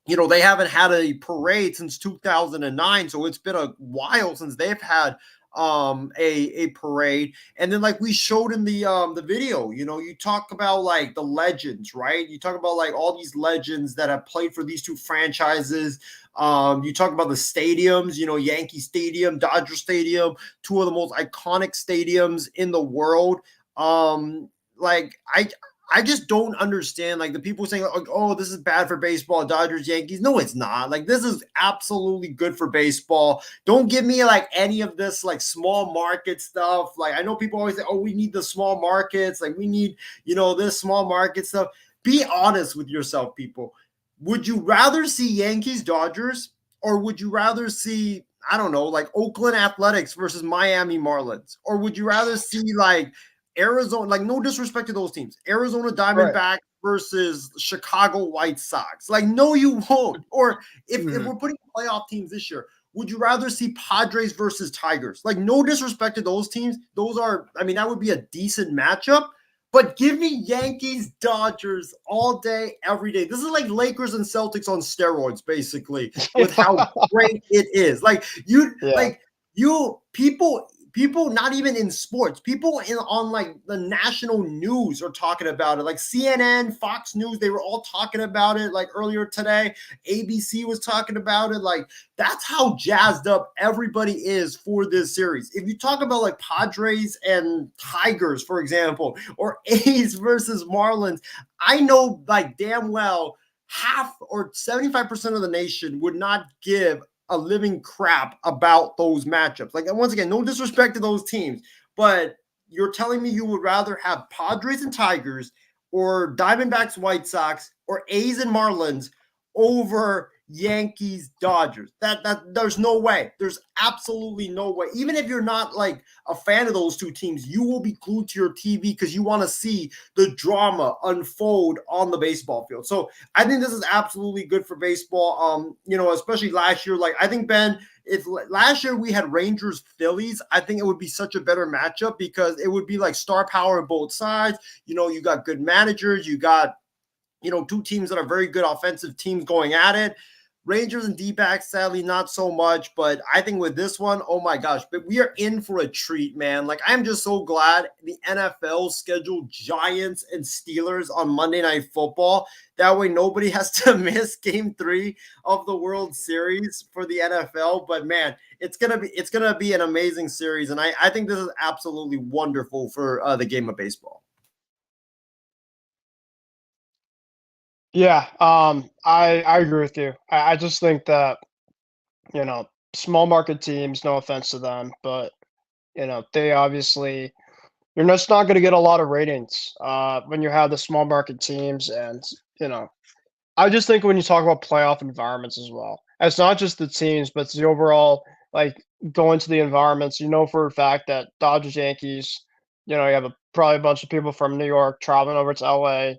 Speaker 11: they haven't had a parade since 2009. So it's been a while since they've had a parade. And then, like we showed in the video, you talk about like the legends, right? You talk about like all these legends that have played for these 2 franchises. You talk about the stadiums, Yankee Stadium, Dodger Stadium, 2 of the most iconic stadiums in the world. I just don't understand, like, the people saying, like, oh, this is bad for baseball, Dodgers, Yankees. No, it's not. Like, this is absolutely good for baseball. Don't give me, like, any of this, like, small market stuff. Like, I know people always say, oh, we need the small markets. Like, we need, this small market stuff. Be honest with yourself, people. Would you rather see Yankees, Dodgers, or would you rather see, I don't know, like Oakland Athletics versus Miami Marlins? Or would you rather see like Arizona, like no disrespect to those teams, Arizona Diamondbacks versus Chicago White Sox? Like, no, you won't. Or if we're putting playoff teams this year, would you rather see Padres versus Tigers? Like, no disrespect to those teams. Those are, I mean, that would be a decent matchup. But give me Yankees, Dodgers all day, every day. This is like Lakers and Celtics on steroids, basically, with how great it is. Like people not even in sports, people on like the national news are talking about it. Like CNN, Fox News, they were all talking about it like earlier today. ABC was talking about it. Like, that's how jazzed up everybody is for this series. If you talk about like Padres and Tigers, for example, or A's versus Marlins, I know like damn well half or 75% of the nation would not give a living crap about those matchups. Like, once again, no disrespect to those teams, but you're telling me you would rather have Padres and Tigers or Diamondbacks, White Sox, or A's and Marlins over Yankees, Dodgers. That there's no way. There's absolutely no way. Even if you're not like a fan of those two teams, you will be glued to your TV because you want to see the drama unfold on the baseball field. So I think this is absolutely good for baseball. Especially last year. Like, I think, Ben, if last year we had Rangers Phillies, I think it would be such a better matchup because it would be like star power on both sides. You got good managers, you got two teams that are very good offensive teams going at it. Rangers and D-backs, sadly, not so much. But I think with this one, oh my gosh, but we are in for a treat, man. Like, I'm just so glad the NFL scheduled Giants and Steelers on Monday Night Football. That way nobody has to miss Game 3 of the World Series for the NFL. But man, it's gonna be an amazing series. And I think this is absolutely wonderful for the game of baseball.
Speaker 10: Yeah, I agree with you. I just think that, small market teams, no offense to them, but they obviously you're just not going to get a lot of ratings when you have the small market teams, and I just think when you talk about playoff environments as well, it's not just the teams, but it's the overall like going to the environments. For a fact that Dodgers, Yankees, you have probably a bunch of people from New York traveling over to LA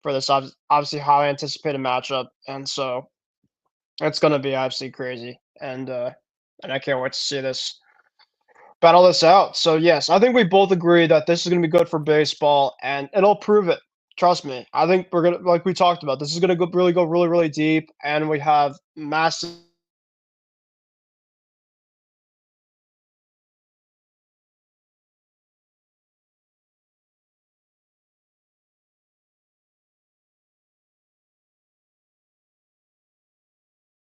Speaker 10: for this obviously highly anticipated matchup, and so it's going to be absolutely crazy, and I can't wait to see this battle this out. So yes, I think we both agree that this is going to be good for baseball, and it'll prove it. Trust me. I think we're gonna, like we talked about, this is gonna go really, really deep, and we have massive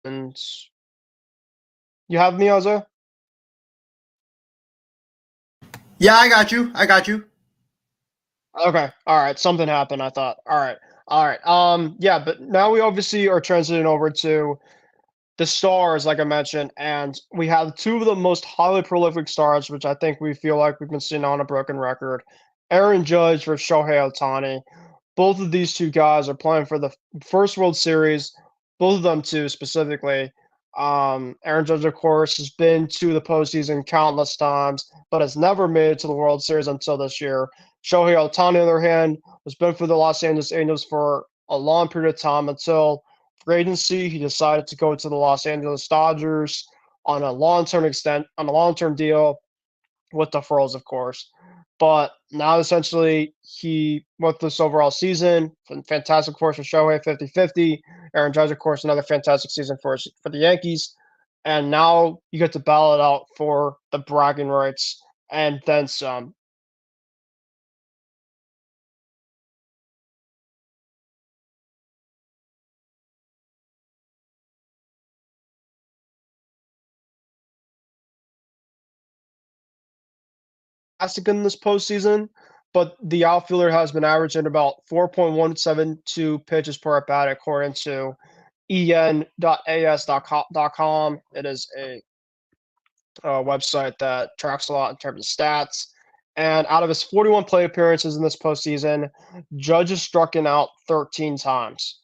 Speaker 10: and you have me, Isaiah?
Speaker 11: Yeah, I got you.
Speaker 10: Okay. All right. Something happened, I thought. All right. All right. Yeah, but now we obviously are transitioning over to the stars, like I mentioned, and we have two of the most highly prolific stars, which I think we feel like we've been seeing on a broken record. Aaron Judge versus Shohei Ohtani. Both of these two guys are playing for the first World Series. Both of them, too, specifically. Aaron Judge, of course, has been to the postseason countless times, but has never made it to the World Series until this year. Shohei Ohtani, on the other hand, has been for the Los Angeles Angels for a long period of time until free agency. He decided to go to the Los Angeles Dodgers on a long-term deal with the Falls, of course. But now essentially he with this overall season, fantastic course for Shohei, 50-50. Aaron Judge, of course, another fantastic season for the Yankees. And now you get to battle it out for the bragging rights and then some. Fantastic in this postseason, but the outfielder has been averaging about 4.172 pitches per at bat according to en.as.com. It is a website that tracks a lot in terms of stats. And out of his 41 play appearances in this postseason, Judge has struck him out 13 times.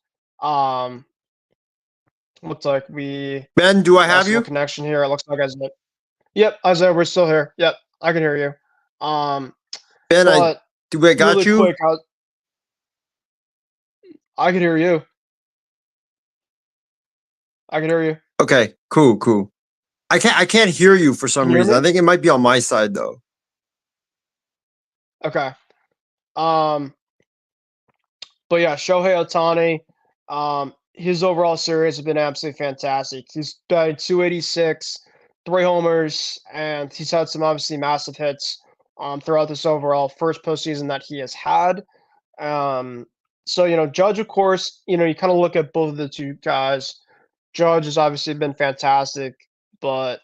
Speaker 10: Looks like we
Speaker 11: Ben, do I
Speaker 10: lost
Speaker 11: have
Speaker 10: a
Speaker 11: you?
Speaker 10: connection here. It looks like Isaiah. Yep, Isaiah, we're still here. Yep, I can hear you.
Speaker 11: Ben, I
Speaker 10: But
Speaker 11: got
Speaker 10: really
Speaker 11: you.
Speaker 10: quick, I can hear you. I can hear you.
Speaker 11: Okay, cool. I can't hear you for
Speaker 10: Can
Speaker 11: some
Speaker 10: you hear
Speaker 11: reason.
Speaker 10: me?
Speaker 11: I think it might be on my side though.
Speaker 10: Okay. But yeah, Shohei Ohtani, his overall series has been absolutely fantastic. He's batted 286, 3 homers, and he's had some obviously massive hits throughout this overall first postseason that he has had. So Judge, of course, you kind of look at both of the two guys. Judge has obviously been fantastic, but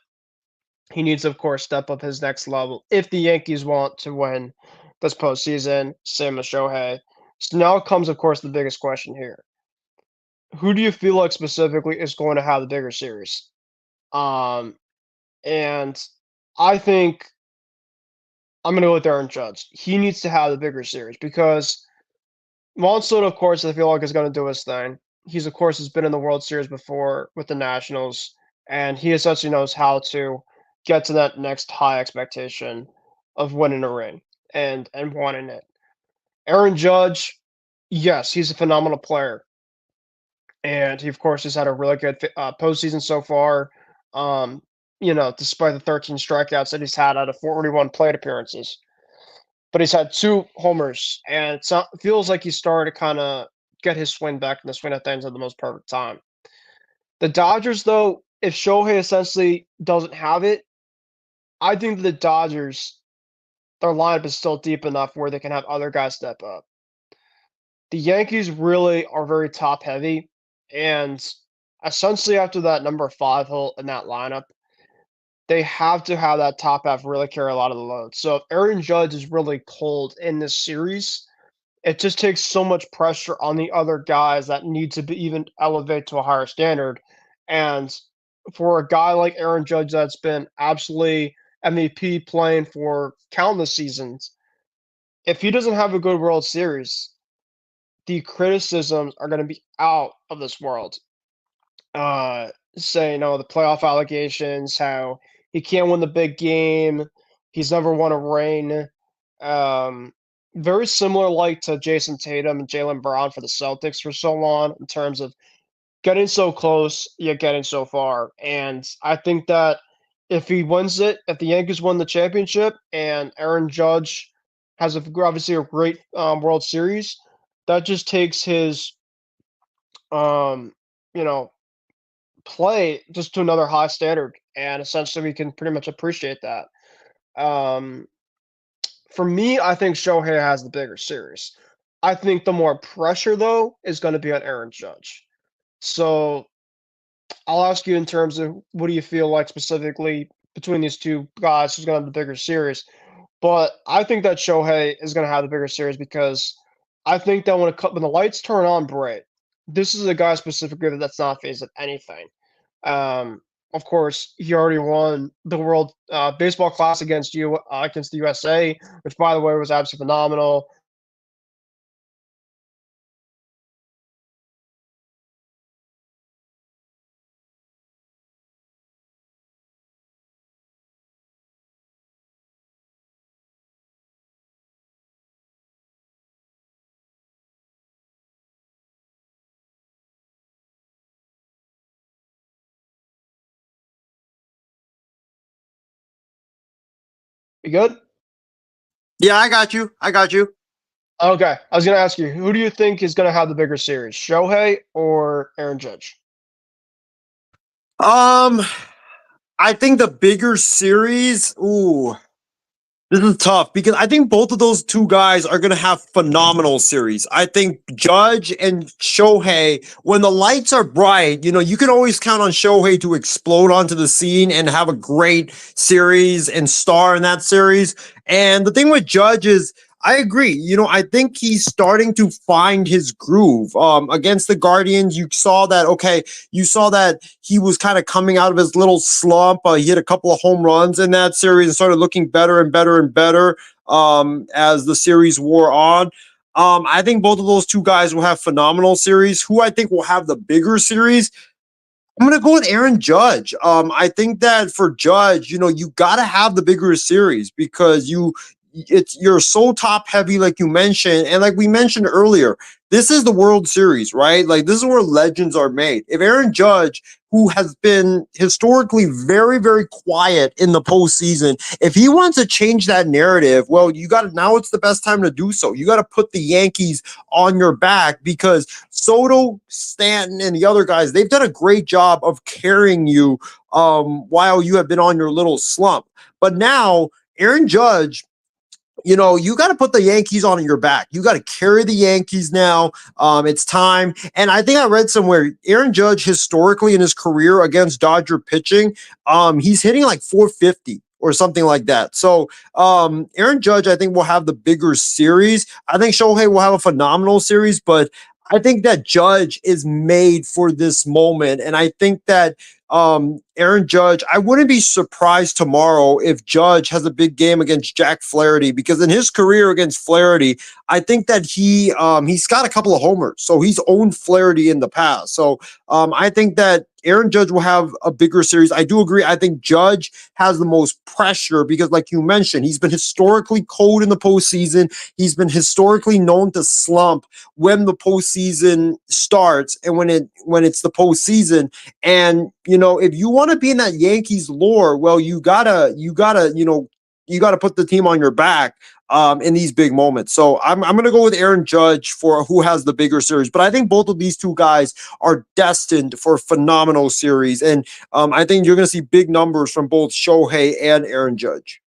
Speaker 10: he needs to, of course, step up his next level if the Yankees want to win this postseason. Same as Shohei. So now comes, of course, the biggest question here. Who do you feel like specifically is going to have the bigger series? And I think I'm going to go with Aaron Judge. He needs to have the bigger series because Juan Soto, of course, I feel like is going to do his thing. He's, of course, has been in the World Series before with the Nationals, and he essentially knows how to get to that next high expectation of winning a ring and wanting it. Aaron Judge, yes, he's a phenomenal player, and he, of course, has had a really good postseason so far. Despite the 13 strikeouts that he's had out of 41 plate appearances, but he's had 2 homers, and it feels like he's started to kind of get his swing back, and the swing at the end of the most perfect time. The Dodgers, though, if Shohei essentially doesn't have it, I think the Dodgers, their lineup is still deep enough where they can have other guys step up. The Yankees really are very top heavy, and essentially after that number 5 hole in that lineup, they have to have that top half really carry a lot of the load. So if Aaron Judge is really cold in this series, it just takes so much pressure on the other guys that need to be even elevate to a higher standard. And for a guy like Aaron Judge that's been absolutely MVP playing for countless seasons, if he doesn't have a good World Series, the criticisms are going to be out of this world. Saying, the playoff allegations, how he can't win the big game, he's never won a ring. Very similar like to Jason Tatum and Jaylen Brown for the Celtics for so long in terms of getting so close yet getting so far. And I think that if he wins it, if the Yankees win the championship and Aaron Judge has obviously a great World Series, that just takes his you know play just to another high standard, and essentially we can pretty much appreciate that. Um, for me, I think Shohei has the bigger series. I think the more pressure though is going to be on Aaron Judge. So I'll ask you in terms of what do you feel like specifically between these two guys who's going to have the bigger series? But I think that Shohei is going to have the bigger series because I think that when the lights turn on bright, this is a guy specifically that's not phased with anything. Of course, he already won the World Baseball Classic against the USA, which by the way was absolutely phenomenal. You good?
Speaker 11: Yeah, I got you.
Speaker 10: Okay, I was going to ask you, who do you think is going to have the bigger series, Shohei or Aaron Judge?
Speaker 11: I think the bigger series. Ooh, this is tough because I think both of those two guys are going to have phenomenal series. I think Judge and Shohei, when the lights are bright, you can always count on Shohei to explode onto the scene and have a great series and star in that series. And the thing with Judge is, I agree. I think he's starting to find his groove. Against the Guardians, you saw that he was kind of coming out of his little slump. He hit a couple of home runs in that series and started looking better and better and better as the series wore on. I think both of those two guys will have phenomenal series. Who I think will have the bigger series? I'm gonna go with Aaron Judge. I think that for Judge, you gotta have the bigger series because you're so top heavy, like you mentioned, and like we mentioned earlier, this is the World Series, right? Like this is where legends are made. If Aaron Judge, who has been historically very, very quiet in the postseason, if he wants to change that narrative, well, now it's the best time to do so. You got to put the Yankees on your back because Soto, Stanton, and the other guys, they've done a great job of carrying you while you have been on your little slump. But now, Aaron Judge, you got to put the Yankees on your back. You got to carry the Yankees now. It's time. And I think I read somewhere Aaron Judge historically in his career against Dodger pitching, he's hitting like 450 or something like that. So Aaron Judge, I think, will have the bigger series. I think Shohei will have a phenomenal series, but I think that Judge is made for this moment. And I think that Aaron Judge, I wouldn't be surprised tomorrow if Judge has a big game against Jack Flaherty, because in his career against Flaherty, I think that he's got a couple of homers. So he's owned Flaherty in the past. So I think that Aaron Judge will have a bigger series. I do agree. I think Judge has the most pressure because, like you mentioned, he's been historically cold in the postseason. He's been historically known to slump when the postseason starts and when it's the postseason. And if you want to be in that Yankees lore, well, you gotta put the team on your back in these big moments. So I'm gonna go with Aaron Judge for who has the bigger series. But I think both of these two guys are destined for a phenomenal series, and I think you're gonna see big numbers from both Shohei and Aaron Judge.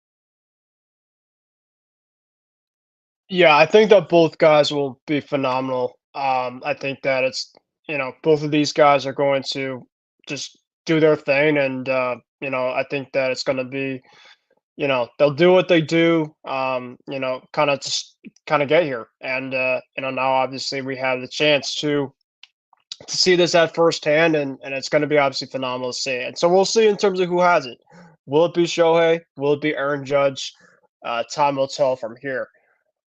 Speaker 10: Yeah, I think that both guys will be phenomenal. I think that it's both of these guys are going to just do their thing, and I think that it's going to be they'll do what they do, kind of get here, and now obviously we have the chance to see this at firsthand, and it's going to be obviously phenomenal to see. And so we'll see in terms of who has it. Will it be Shohei? Will it be Aaron Judge? Time will tell from here.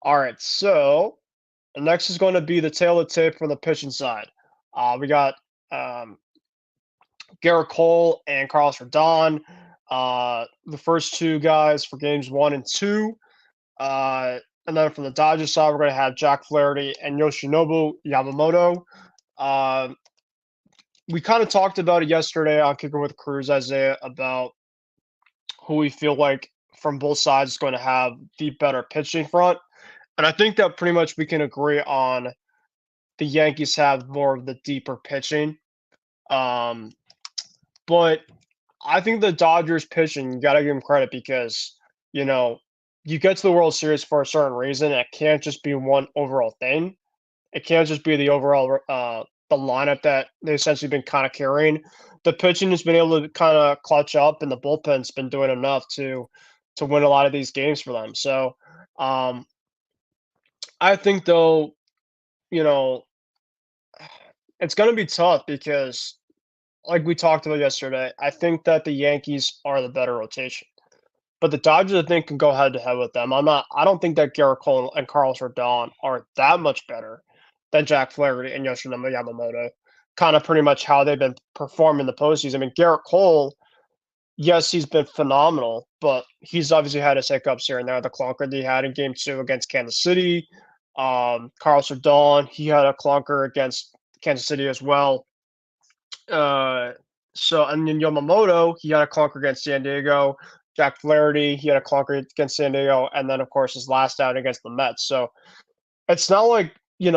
Speaker 10: All right, so the next is going to be the tail of the tape from the pitching side. We got Garrett Cole and Carlos Rodon, the first two guys for games 1 and 2. And then from the Dodgers side, we're going to have Jack Flaherty and Yoshinobu Yamamoto. We kind of talked about it yesterday on Kicking with Kruse, Isiah, about who we feel like from both sides is going to have the better pitching front. And I think that pretty much we can agree on the Yankees have more of the deeper pitching. But I think the Dodgers pitching, you got to give them credit because, you get to the World Series for a certain reason. And it can't just be one overall thing. It can't just be the overall the lineup that they've essentially been kind of carrying. The pitching has been able to kind of clutch up, and the bullpen's been doing enough to win a lot of these games for them. So I think, though, it's going to be tough because, like we talked about yesterday, I think that the Yankees are the better rotation. But the Dodgers, I think, can go head to head with them. I don't think that Garrett Cole and Carlos Rodon are that much better than Jack Flaherty and Yoshinobu Yamamoto. Kind of pretty much how they've been performing in the postseason. I mean, Garrett Cole, yes, he's been phenomenal, but he's obviously had his hiccups here and there. The clunker that he had in Game 2 against Kansas City. Carlos Rodon, he had a clunker against Kansas City as well. And then Yamamoto, he had a clunker against San Diego. Jack Flaherty, he had a clunker against San Diego. And then, of course, his last out against the Mets. So it's not like, you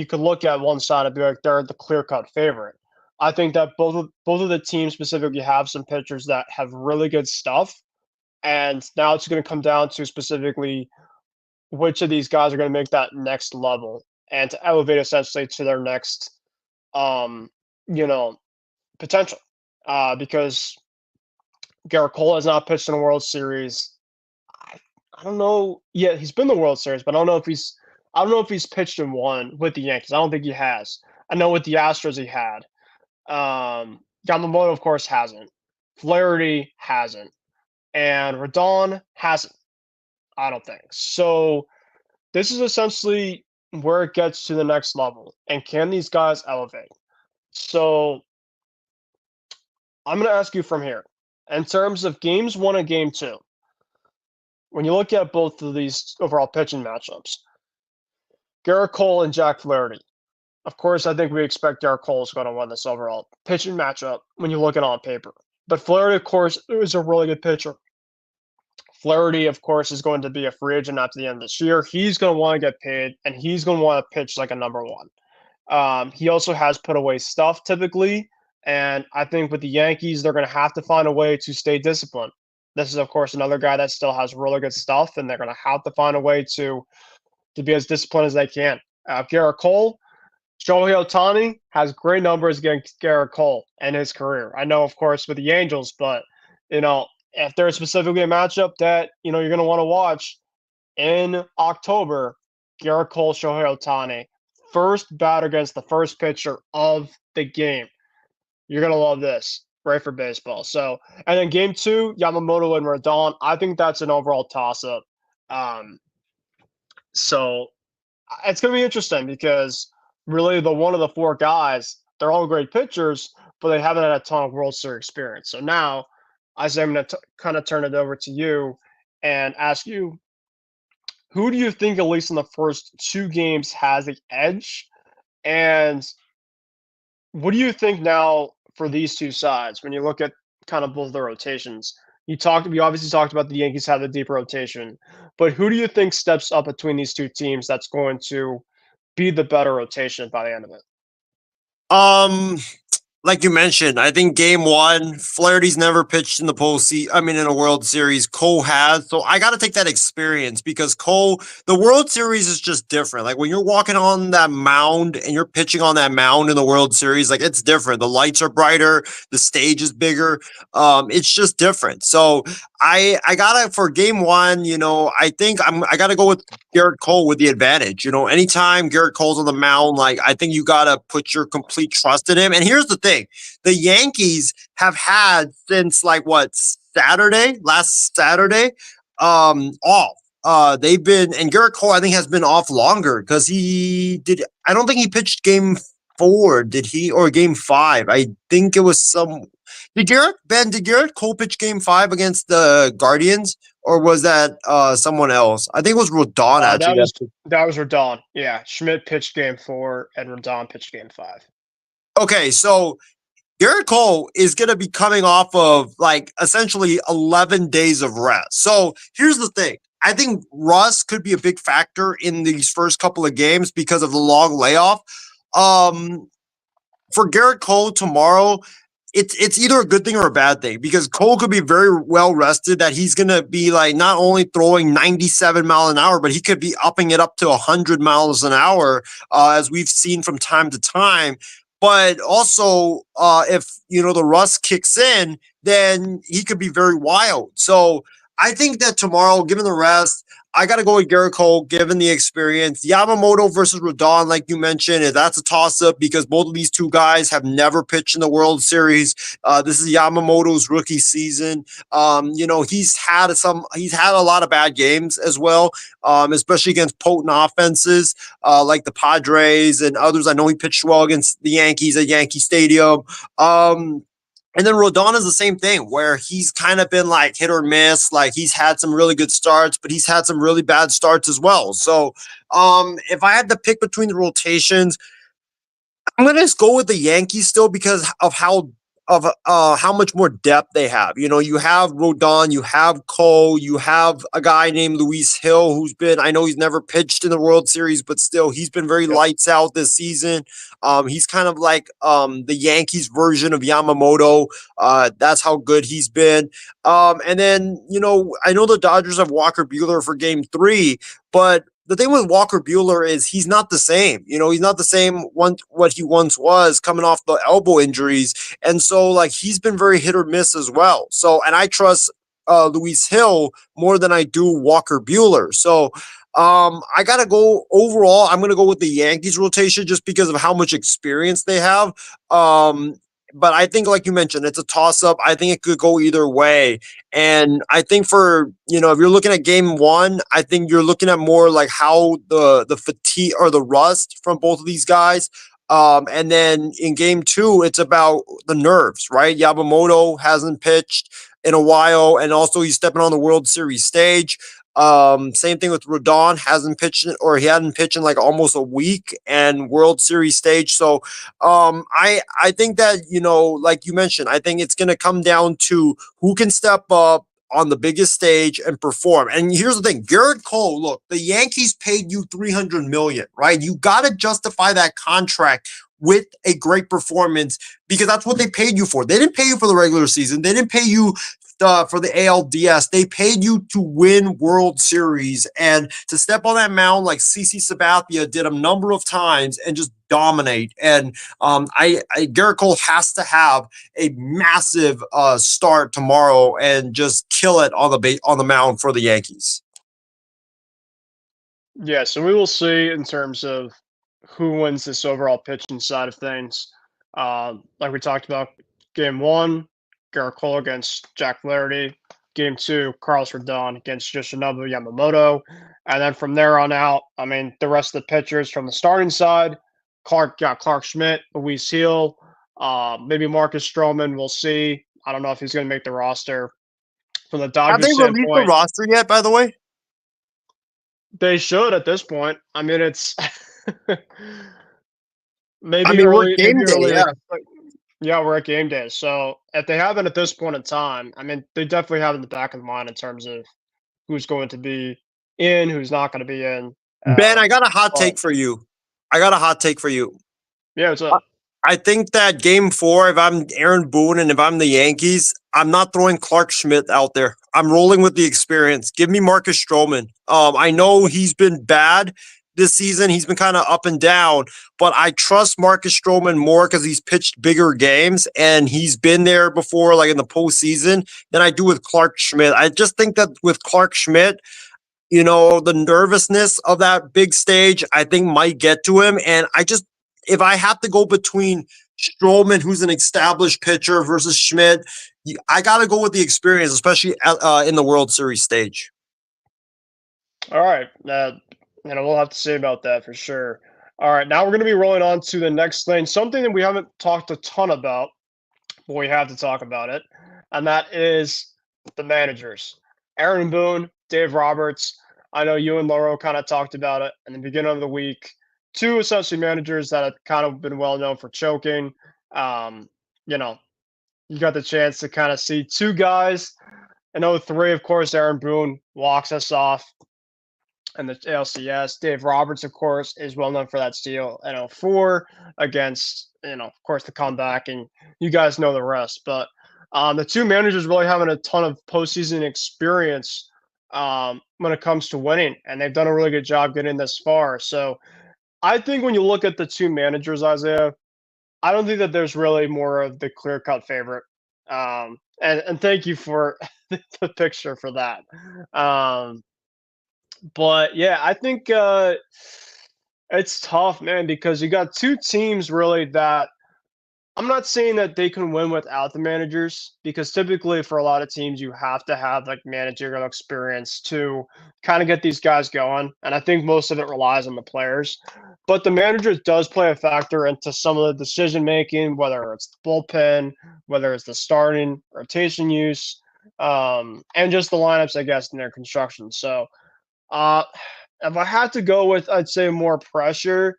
Speaker 10: could look at one side and be like, they're the clear-cut favorite. I think that both of the teams specifically have some pitchers that have really good stuff. And now it's going to come down to specifically which of these guys are going to make that next level and to elevate essentially to their next, potential. Because Garrett Cole has not pitched in a World Series. I don't know. Yeah, he's been in the World Series, but I don't know if he's pitched in one with the Yankees. I don't think he has. I know with the Astros he had. Yamamoto, of course, hasn't. Flaherty hasn't. And Rodon hasn't. I don't think. So this is essentially where it gets to the next level. And can these guys elevate? So I'm going to ask you from here. In terms of games 1 and game 2, when you look at both of these overall pitching matchups, Garrett Cole and Jack Flaherty. Of course, I think we expect Garrett Cole is going to win this overall pitching matchup when you look at it on paper. But Flaherty, of course, is a really good pitcher. Flaherty, of course, is going to be a free agent after the end of this year. He's going to want to get paid, and he's going to want to pitch like a number one. He also has put away stuff typically, and I think with the Yankees, they're going to have to find a way to stay disciplined. This is, of course, another guy that still has really good stuff, and they're going to have to find a way to be as disciplined as they can. Garrett Cole, Shohei Ohtani has great numbers against Garrett Cole and his career. I know, of course, with the Angels, but if there's specifically a matchup that you're going to want to watch in October, Garrett Cole, Shohei Ohtani, first batter against the first pitcher of the game. You're going to love this. Great for baseball. So, and then game 2, Yamamoto and Rodon. I think that's an overall toss-up. So it's going to be interesting because really the one of the 4 guys, they're all great pitchers, but they haven't had a ton of World Series experience. So now, Isiah, I'm going to kind of turn it over to you and ask you, who do you think, at least in the first 2 games, has the edge? And what do you think now for these 2 sides when you look at kind of both the rotations? We obviously talked about the Yankees have the deep rotation, but who do you think steps up between these 2 teams that's going to be the better rotation by the end of it?
Speaker 11: Like you mentioned, I think game 1, Flaherty's never pitched in the postseason. I mean, in a World Series. Cole has. So I got to take that experience because the World Series is just different. Like when you're walking on that mound and you're pitching on that mound in the World Series, like it's different. The lights are brighter. The stage is bigger. It's just different. So I got to, for game 1, I think I got to go with Garrett Cole with the advantage. Anytime Garrett Cole's on the mound, like I think you got to put your complete trust in him. And here's the thing. The Yankees have had since last Saturday, off. They've been, and Garrett Cole, I think, has been off longer because I don't think he pitched game 4, did he? Or game 5. I think it was did Garrett Cole pitch game 5 against the Guardians? Or was that someone else? I think it was Rodon, actually.
Speaker 10: That was Rodon. Yeah. Schmidt pitched game 4 and Rodon pitched game 5.
Speaker 11: Okay, so Garrett Cole is going to be coming off of essentially 11 days of rest. So here's the thing. I think rust could be a big factor in these first couple of games because of the long layoff. For Garrett Cole tomorrow, it's either a good thing or a bad thing because Cole could be very well rested that he's going to be not only throwing 97 miles an hour, but he could be upping it up to 100 miles an hour as we've seen from time to time. But also, if, the rust kicks in, then he could be very wild. So I think that tomorrow, given the rest, I got to go with Garrett Cole, given the experience. Yamamoto versus Rodon, like you mentioned, that's a toss-up because both of these 2 guys have never pitched in the World Series. This is Yamamoto's rookie season. He's had a lot of bad games as well, especially against potent offenses like the Padres and others. I know he pitched well against the Yankees at Yankee Stadium. And then Rodon is the same thing where he's kind of been hit or miss. He's had some really good starts, but he's had some really bad starts as well. So if I had to pick between the rotations, I'm going to go with the Yankees still because of how much more depth they have. You have Rodon, you have Cole, you have a guy named Luis Hill who's been, I know he's never pitched in the World Series, but still he's been very lights out this season. He's kind of like the Yankees version of Yamamoto. That's how good he's been. And then, I know the Dodgers have Walker Buehler for game 3, but the thing with Walker Buehler is he's not the same. He's not the same what he once was coming off the elbow injuries. And so, he's been very hit or miss as well. So, and I trust Luis Hill more than I do Walker Buehler. So, I got to go overall. I'm going to go with the Yankees rotation just because of how much experience they have. But I think, like you mentioned, it's a toss-up. I think it could go either way. And I think for, if you're looking at game 1, I think you're looking at more how the fatigue or the rust from both of these guys And then in game 2, it's about the nerves, right? Yamamoto hasn't pitched in a while, and also he's stepping on the World Series stage. Same thing with Rodon, hasn't pitched or he hadn't pitched in like almost a week, and World Series stage. So I think that, like you mentioned, I think it's gonna come down to who can step up on the biggest stage and perform. And here's the thing, Garrett Cole, look, the Yankees paid you $300 million, right? You got to justify that contract with a great performance because that's what they paid you for. They didn't pay you for the regular season. They didn't pay you for the ALDS. They paid you to win World Series and to step on that mound like CC Sabathia did a number of times and just dominate. And Garrett Cole has to have a massive start tomorrow and just kill it on the mound for the Yankees.
Speaker 10: Yeah, so we will see in terms of who wins this overall pitching side of things. Like we talked about, game 1, Garrett Cole against Jack Flaherty. Game 2, Carlos Rodon against Yoshinobu Yamamoto. And then from there on out, I mean, the rest of the pitchers from the starting side, Clark Schmidt, Luis Hill, maybe Marcus Stroman. We'll see. I don't know if he's going to make the roster. From the
Speaker 11: Have
Speaker 10: Dodgers
Speaker 11: they released the roster yet, by the way?
Speaker 10: They should at this point. I mean, it's
Speaker 11: maybe early. Game day, yeah.
Speaker 10: Yeah, we're at game day. So if they haven't at this point in time, I mean, they definitely have in the back of the mind in terms of who's going to be in, who's not going to be in.
Speaker 11: Ben, I got a hot take for you.
Speaker 10: Yeah, what's up?
Speaker 11: I think that game 4, if I'm Aaron Boone and if I'm the Yankees, I'm not throwing Clark Schmidt out there. I'm rolling with the experience. Give me Marcus Stroman. I know he's been bad this season. He's been kind of up and down, but I trust Marcus Stroman more because he's pitched bigger games and he's been there before, like in the postseason, than I do with Clark Schmidt. I just think that with Clark Schmidt, the nervousness of that big stage, I think might get to him. And if I have to go between Stroman, who's an established pitcher, versus Schmidt, I got to go with the experience, especially in the World Series stage.
Speaker 10: All right. We'll have to see about that for sure. All right. Now we're going to be rolling on to the next thing, something that we haven't talked a ton about, but we have to talk about it, and that is the managers. Aaron Boone, Dave Roberts. I know you and Loro kind of talked about it in the beginning of the week. 2 essentially managers that have kind of been well known for choking. You got the chance to kind of see 2 guys. In 03, of course, Aaron Boone walks us off in the ALCS. Dave Roberts, of course, is well known for that steal in 04 against, of course, the comeback, and you guys know the rest. But the 2 managers really having a ton of postseason experience when it comes to winning, and they've done a really good job getting this far. So I think when you look at the 2 managers, Isiah, I don't think that there's really more of the clear-cut favorite. And thank you for the picture for that. But yeah, I think it's tough, man, because you got 2 teams really that I'm not saying that they can win without the managers, because typically for a lot of teams you have to have like managerial experience to kind of get these guys going, and I think most of it relies on the players. But the manager does play a factor into some of the decision making, whether it's the bullpen, whether it's the starting rotation use, and just the lineups, I guess, in their construction. So if I had to go with, I'd say, more pressure,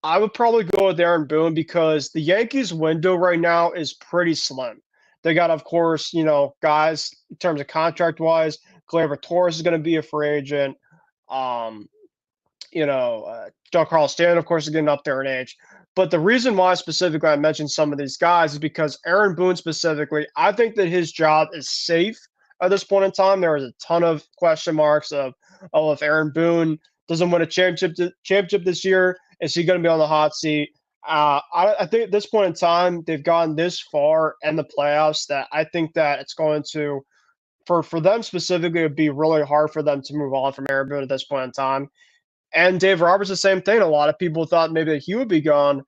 Speaker 10: I would probably go with Aaron Boone, because the Yankees window right now is pretty slim. They got, of course, guys in terms of contract wise. Gleyber Torres is going to be a free agent. Giancarlo Stanton, of course, is getting up there in age. But the reason why specifically I mentioned some of these guys is because Aaron Boone specifically, I think that his job is safe at this point in time. There is a ton of question marks of, if Aaron Boone doesn't win a championship this year, is he going to be on the hot seat? I think at this point in time, they've gone this far in the playoffs that I think that it's going to, for them specifically, it would be really hard for them to move on from Aaron Boone at this point in time. And Dave Roberts, the same thing. A lot of people thought maybe that he would be gone,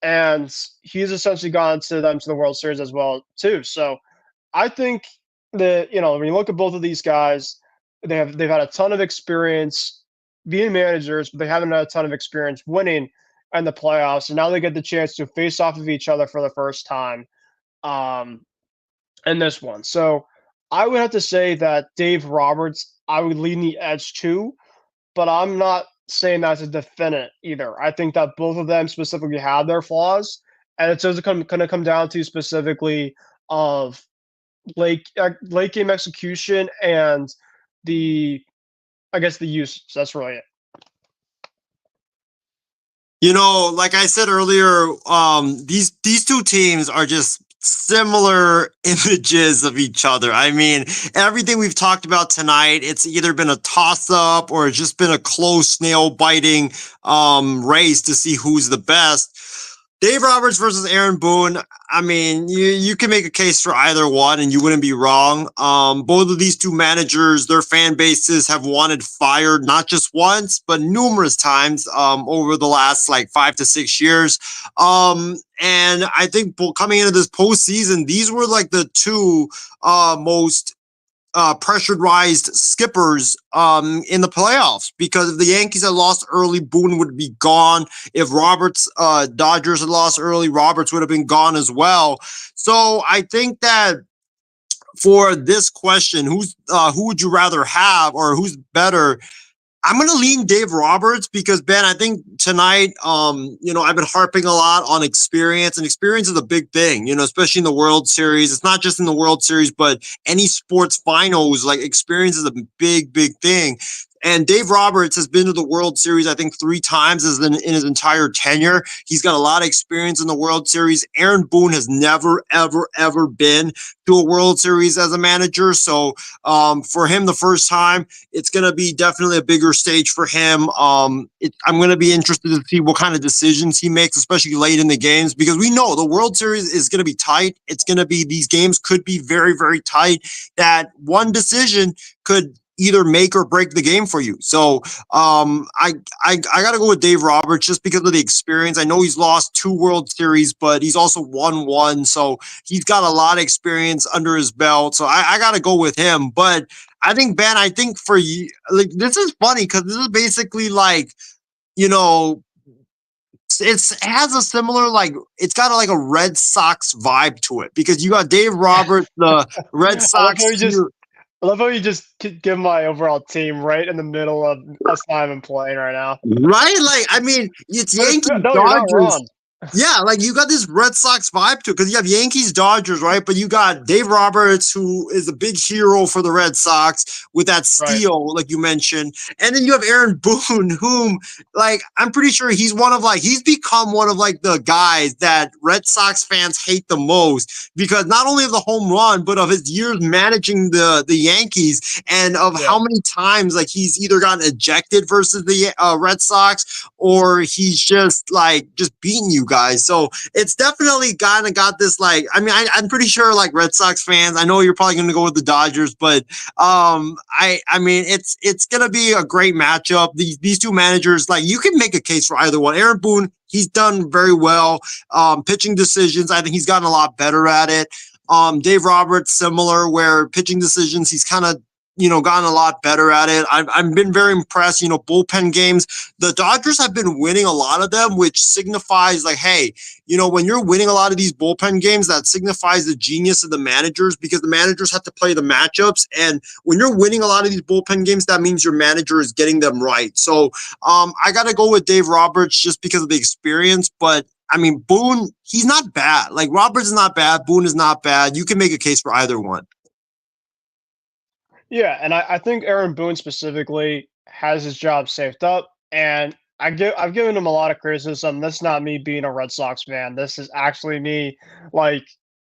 Speaker 10: and he's essentially gone to the World Series as well too. So I think that when you look at both of these guys, they've had a ton of experience being managers, but they haven't had a ton of experience winning in the playoffs, and now they get the chance to face off of each other for the first time in this one. So I would have to say that Dave Roberts, I would lean the edge to, but I'm not saying that's a definite either. I think that both of them specifically have their flaws, and it's just going to come down to specifically of late game execution and the the usage. That's really it.
Speaker 11: Like I said earlier, these two teams are just similar images of each other. I mean, everything we've talked about tonight, it's either been a toss-up or it's just been a close nail-biting race to see who's the best. Dave Roberts versus Aaron Boone. I mean, you can make a case for either one, and you wouldn't be wrong. Both of these two managers, their fan bases have wanted fired not just once, but numerous times over the last 5 to 6 years. And I think coming into this postseason, these were the two most pressurized skippers in the playoffs, because if the Yankees had lost early, Boone would be gone. If Dodgers had lost early, Roberts would have been gone as well. So I think that for this question, who would you rather have, or who's better? I'm going to lean Dave Roberts because, Ben, I think tonight, I've been harping a lot on experience, and experience is a big thing, especially in the World Series. It's not just in the World Series, but any sports finals, experience is a big, big thing. And Dave Roberts has been to the World Series, I think, 3 times in his entire tenure. He's got a lot of experience in the World Series. Aaron Boone has never, ever, ever been to a World Series as a manager. So for him, the first time, it's going to be definitely a bigger stage for him. I'm going to be interested to see what kind of decisions he makes, especially late in the games, because we know the World Series is going to be tight. It's going to be, these games could be very, very tight, that one decision could either make or break the game for you. So I got to go with Dave Roberts just because of the experience. I know he's lost 2 World Series, but he's also won 1. So he's got a lot of experience under his belt. So I got to go with him. But I think, Ben, for you, this is funny because this is basically it has a similar, it's got a Red Sox vibe to it, because you got Dave Roberts, the Red Sox.
Speaker 10: I love how you just give my overall team right in the middle of us not even playing right now.
Speaker 11: Right? I mean, it's Yankees, Dodgers. Yeah, you got this Red Sox vibe to it, because you have Yankees, Dodgers, right? But you got Dave Roberts, who is a big hero for the Red Sox with that steal, like you mentioned. And then you have Aaron Boone, whom, I'm pretty sure he's he's become one of the guys that Red Sox fans hate the most, because not only of the home run, but of his years managing the Yankees, and of how many times he's either gotten ejected versus the Red Sox, or he's just beating you guys. So it's definitely kind of got this I'm pretty sure Red Sox fans, I know you're probably going to go with the Dodgers, but I mean it's going to be a great matchup. These two managers, you can make a case for either one. Aaron Boone, he's done very well. Pitching decisions, I think he's gotten a lot better at it. Dave Roberts, similar, where pitching decisions, he's kind of gotten a lot better at it. I've been very impressed. Bullpen games, the Dodgers have been winning a lot of them, which signifies hey, when you're winning a lot of these bullpen games, that signifies the genius of the managers, because the managers have to play the matchups. And when you're winning a lot of these bullpen games, that means your manager is getting them right. So I got to go with Dave Roberts just because of the experience. But I mean, Boone, he's not bad. Roberts is not bad. Boone is not bad. You can make a case for either one.
Speaker 10: Yeah, and I think Aaron Boone specifically has his job saved up, and I've given him a lot of criticism. That's not me being a Red Sox fan. This is actually me.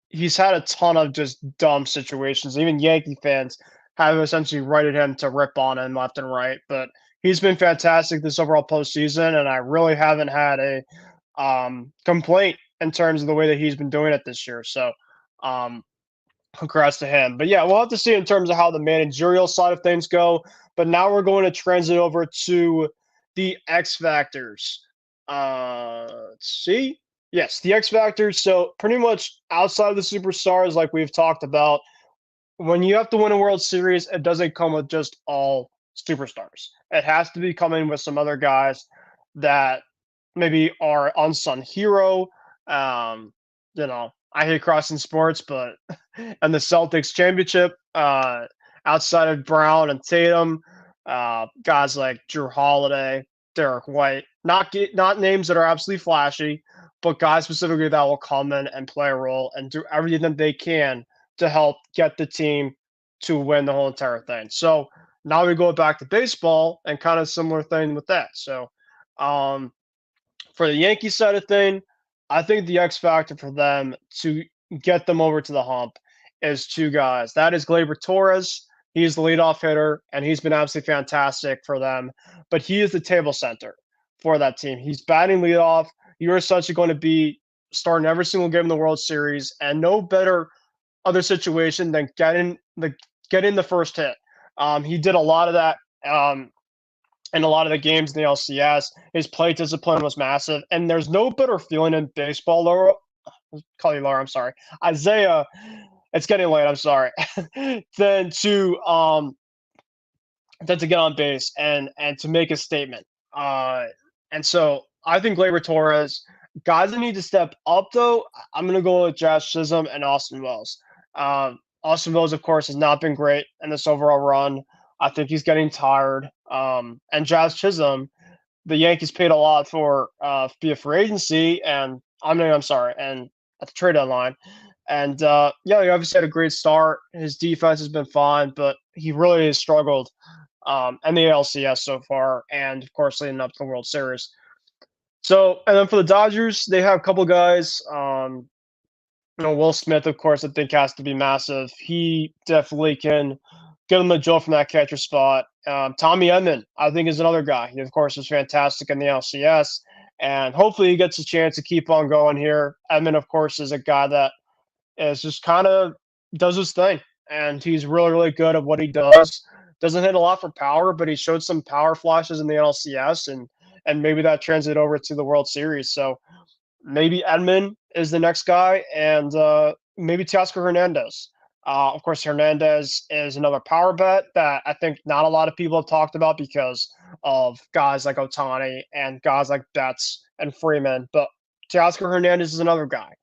Speaker 10: He's had a ton of just dumb situations. Even Yankee fans have essentially righted him to rip on him left and right. But he's been fantastic this overall postseason, and I really haven't had a complaint in terms of the way that he's been doing it this year. So congrats to him. But yeah, we'll have to see in terms of how the managerial side of things go. But now we're going to transit over to the X Factors. Let's see. Yes, the X Factors. So pretty much outside of the superstars, like we've talked about, when you have to win a World Series, it doesn't come with just all superstars. It has to be coming with some other guys that maybe our unsung hero. You know, I hate crossing sports, but and the Celtics championship, outside of Brown and Tatum, guys like Drew Holiday, Derek White, not names that are absolutely flashy, but guys specifically that will come in and play a role and do everything that they can to help get the team to win the whole entire thing. So now we go back to baseball and kind of similar thing with that. So um, for the Yankee side of thing, I think the X factor for them to get them over to the hump is two guys. That is Gleyber Torres. He's the leadoff hitter, and he's been absolutely fantastic for them. But he is the table center for that team. He's batting leadoff. You're essentially going to be starting every single game in the World Series, and no better other situation than getting the first hit. He did a lot of that. In a lot of the games in the LCS. His plate discipline was massive, and there's no better feeling in baseball, Loro. Call you Loro, I'm sorry. Isiah, it's getting late, I'm sorry. than to get on base and to make a statement. And so I think Gleyber Torres, guys that need to step up though, I'm gonna go with Jazz Chisholm and Austin Wells. Austin Wells, of course, has not been great in this overall run. I think he's getting tired. And Jazz Chisholm, the Yankees paid a lot for via free agency, and I'm sorry, and at the trade deadline. And yeah, he obviously had a great start. His defense has been fine, but he really has struggled in the LCS so far, and of course leading up to the World Series. So, and then for the Dodgers, they have a couple guys. Will Smith, of course, I think has to be massive. He definitely can get him a jolt from that catcher spot. Tommy Edman, I think, is another guy. He, of course, was fantastic in the LCS, and hopefully he gets a chance to keep on going here. Edman, of course, is a guy that is just kind of does his thing, and he's really, really good at what he does. Doesn't hit a lot for power, but he showed some power flashes in the LCS, and maybe that translated over to the World Series. So maybe Edman is the next guy, and maybe Teoscar Hernandez. Of course, Hernandez is another power bet that I think not a lot of people have talked about because of guys like Ohtani and guys like Betts and Freeman. But Teoscar Hernandez is another guy.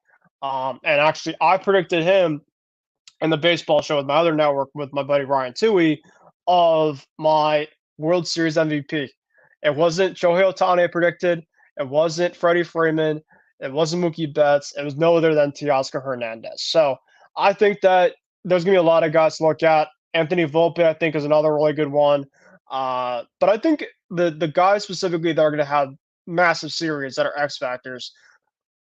Speaker 10: And actually, I predicted him in the baseball show with my other network with my buddy Ryan Tui of my World Series MVP. It wasn't Shohei Ohtani I predicted. It wasn't Freddie Freeman. It wasn't Mookie Betts. It was no other than Teoscar Hernandez. So I think that there's going to be a lot of guys to look at. Anthony Volpe, I think, is another really good one. But I think the guys specifically that are going to have massive series that are X factors,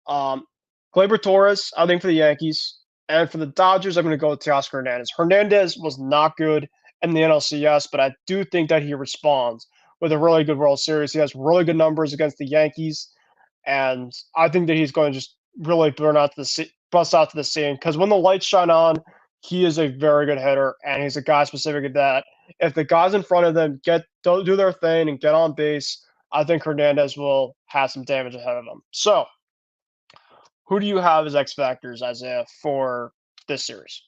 Speaker 10: Gleyber Torres, I think, for the Yankees. And for the Dodgers, I'm going to go with Teoscar Hernandez. Hernandez was not good in the NLCS, but I do think that he responds with a really good World Series. He has really good numbers against the Yankees. And I think that he's going to just really bust out to the scene because when the lights shine on, he is a very good hitter, and he's a guy specific that if the guys in front of them don't do their thing and get on base, I think Hernandez will have some damage ahead of him. So, who do you have as X factors, Isiah, for this series?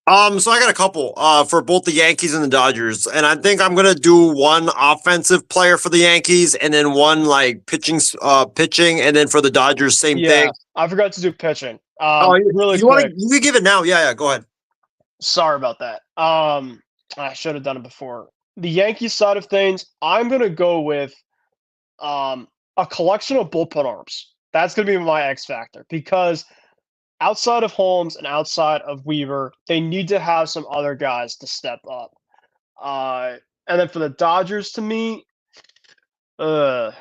Speaker 11: So I got a couple for both the Yankees and the Dodgers, and I think I'm gonna do one offensive player for the Yankees, and then one like pitching, and then for the Dodgers, same thing.
Speaker 10: I forgot to do pitching.
Speaker 11: Really quick. You can give it now. Yeah, go ahead.
Speaker 10: Sorry about that. I should have done it before. The Yankees side of things, I'm gonna go with a collection of bullpen arms. That's gonna be my X factor because outside of Holmes and outside of Weaver, they need to have some other guys to step up. And then for the Dodgers, to me, Yoshinobu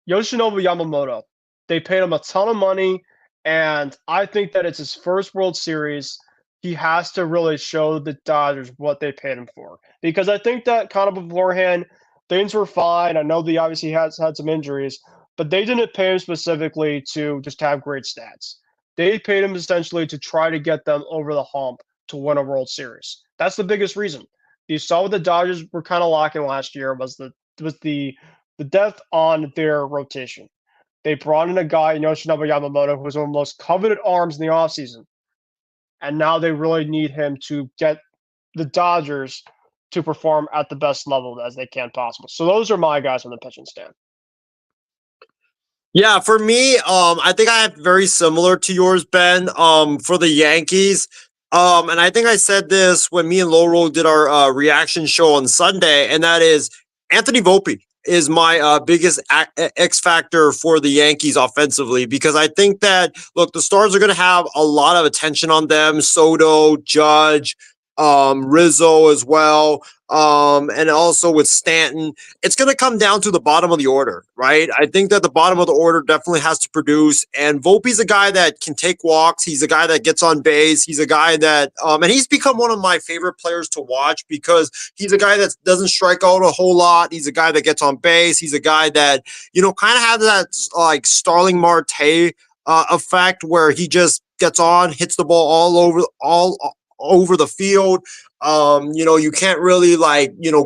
Speaker 10: Yamamoto. They paid him a ton of money, and I think that it's his first World Series. He has to really show the Dodgers what they paid him for. Because I think that kind of beforehand, things were fine. I know they obviously has had some injuries, but they didn't pay him specifically to just have great stats. They paid him essentially to try to get them over the hump to win a World Series. That's the biggest reason. You saw what the Dodgers were kind of lacking last year was the depth on their rotation. They brought in a guy, Yoshinobu Yamamoto, who was one of the most coveted arms in the offseason. And now they really need him to get the Dodgers to perform at the best level as they can possible. So those are my guys on the pitching stand.
Speaker 11: Yeah, for me, I think I have very similar to yours, Ben. For the Yankees, and I think I said this when me and Loro did our reaction show on Sunday, and that is Anthony Volpe is my biggest X factor for the Yankees offensively because I think that look, the Stars are going to have a lot of attention on them. Soto, Judge, Rizzo as well, and also with Stanton. It's going to come down to the bottom of the order, right? I think that the bottom of the order definitely has to produce. And Volpe's a guy that can take walks. He's a guy that gets on base. He's a guy that, and he's become one of my favorite players to watch because he's a guy that doesn't strike out a whole lot. He's a guy that gets on base. He's a guy that, kind of has that like Starling Marte effect where he just gets on, hits the ball all over the field. You can't really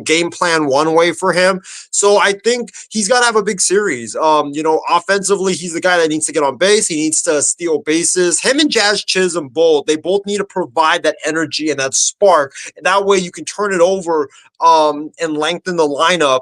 Speaker 11: game plan one way for him. So I think he's got to have a big series. Offensively, he's the guy that needs to get on base. He needs to steal bases. Him and Jazz Chisholm they both need to provide that energy and that spark. And that way you can turn it over and lengthen the lineup,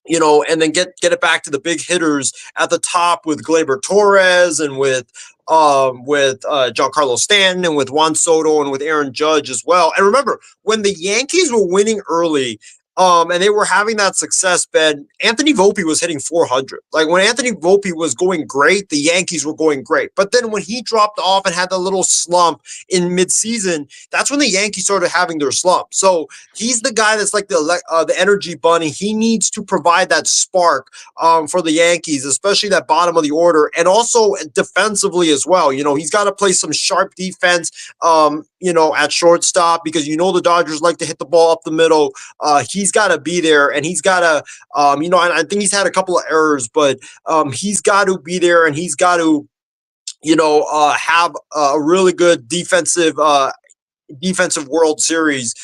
Speaker 11: and then get it back to the big hitters at the top with Gleyber Torres and with Giancarlo Stanton and with Juan Soto and with Aaron Judge as well. And remember, when the Yankees were winning early, and they were having that success, Ben, Anthony Volpe was hitting 400. Like when Anthony Volpe was going great, the Yankees were going great. But then when he dropped off and had the little slump in midseason, that's when the Yankees started having their slump. So he's the guy that's like the energy bunny. He needs to provide that spark for the Yankees, especially that bottom of the order, and also defensively as well. He's got to play some sharp defense, at shortstop because the Dodgers like to hit the ball up the middle. He's got to be there, and he's got to, and I think he's had a couple of errors, but he's got to be there, and he's got to, have a really good defensive World Series,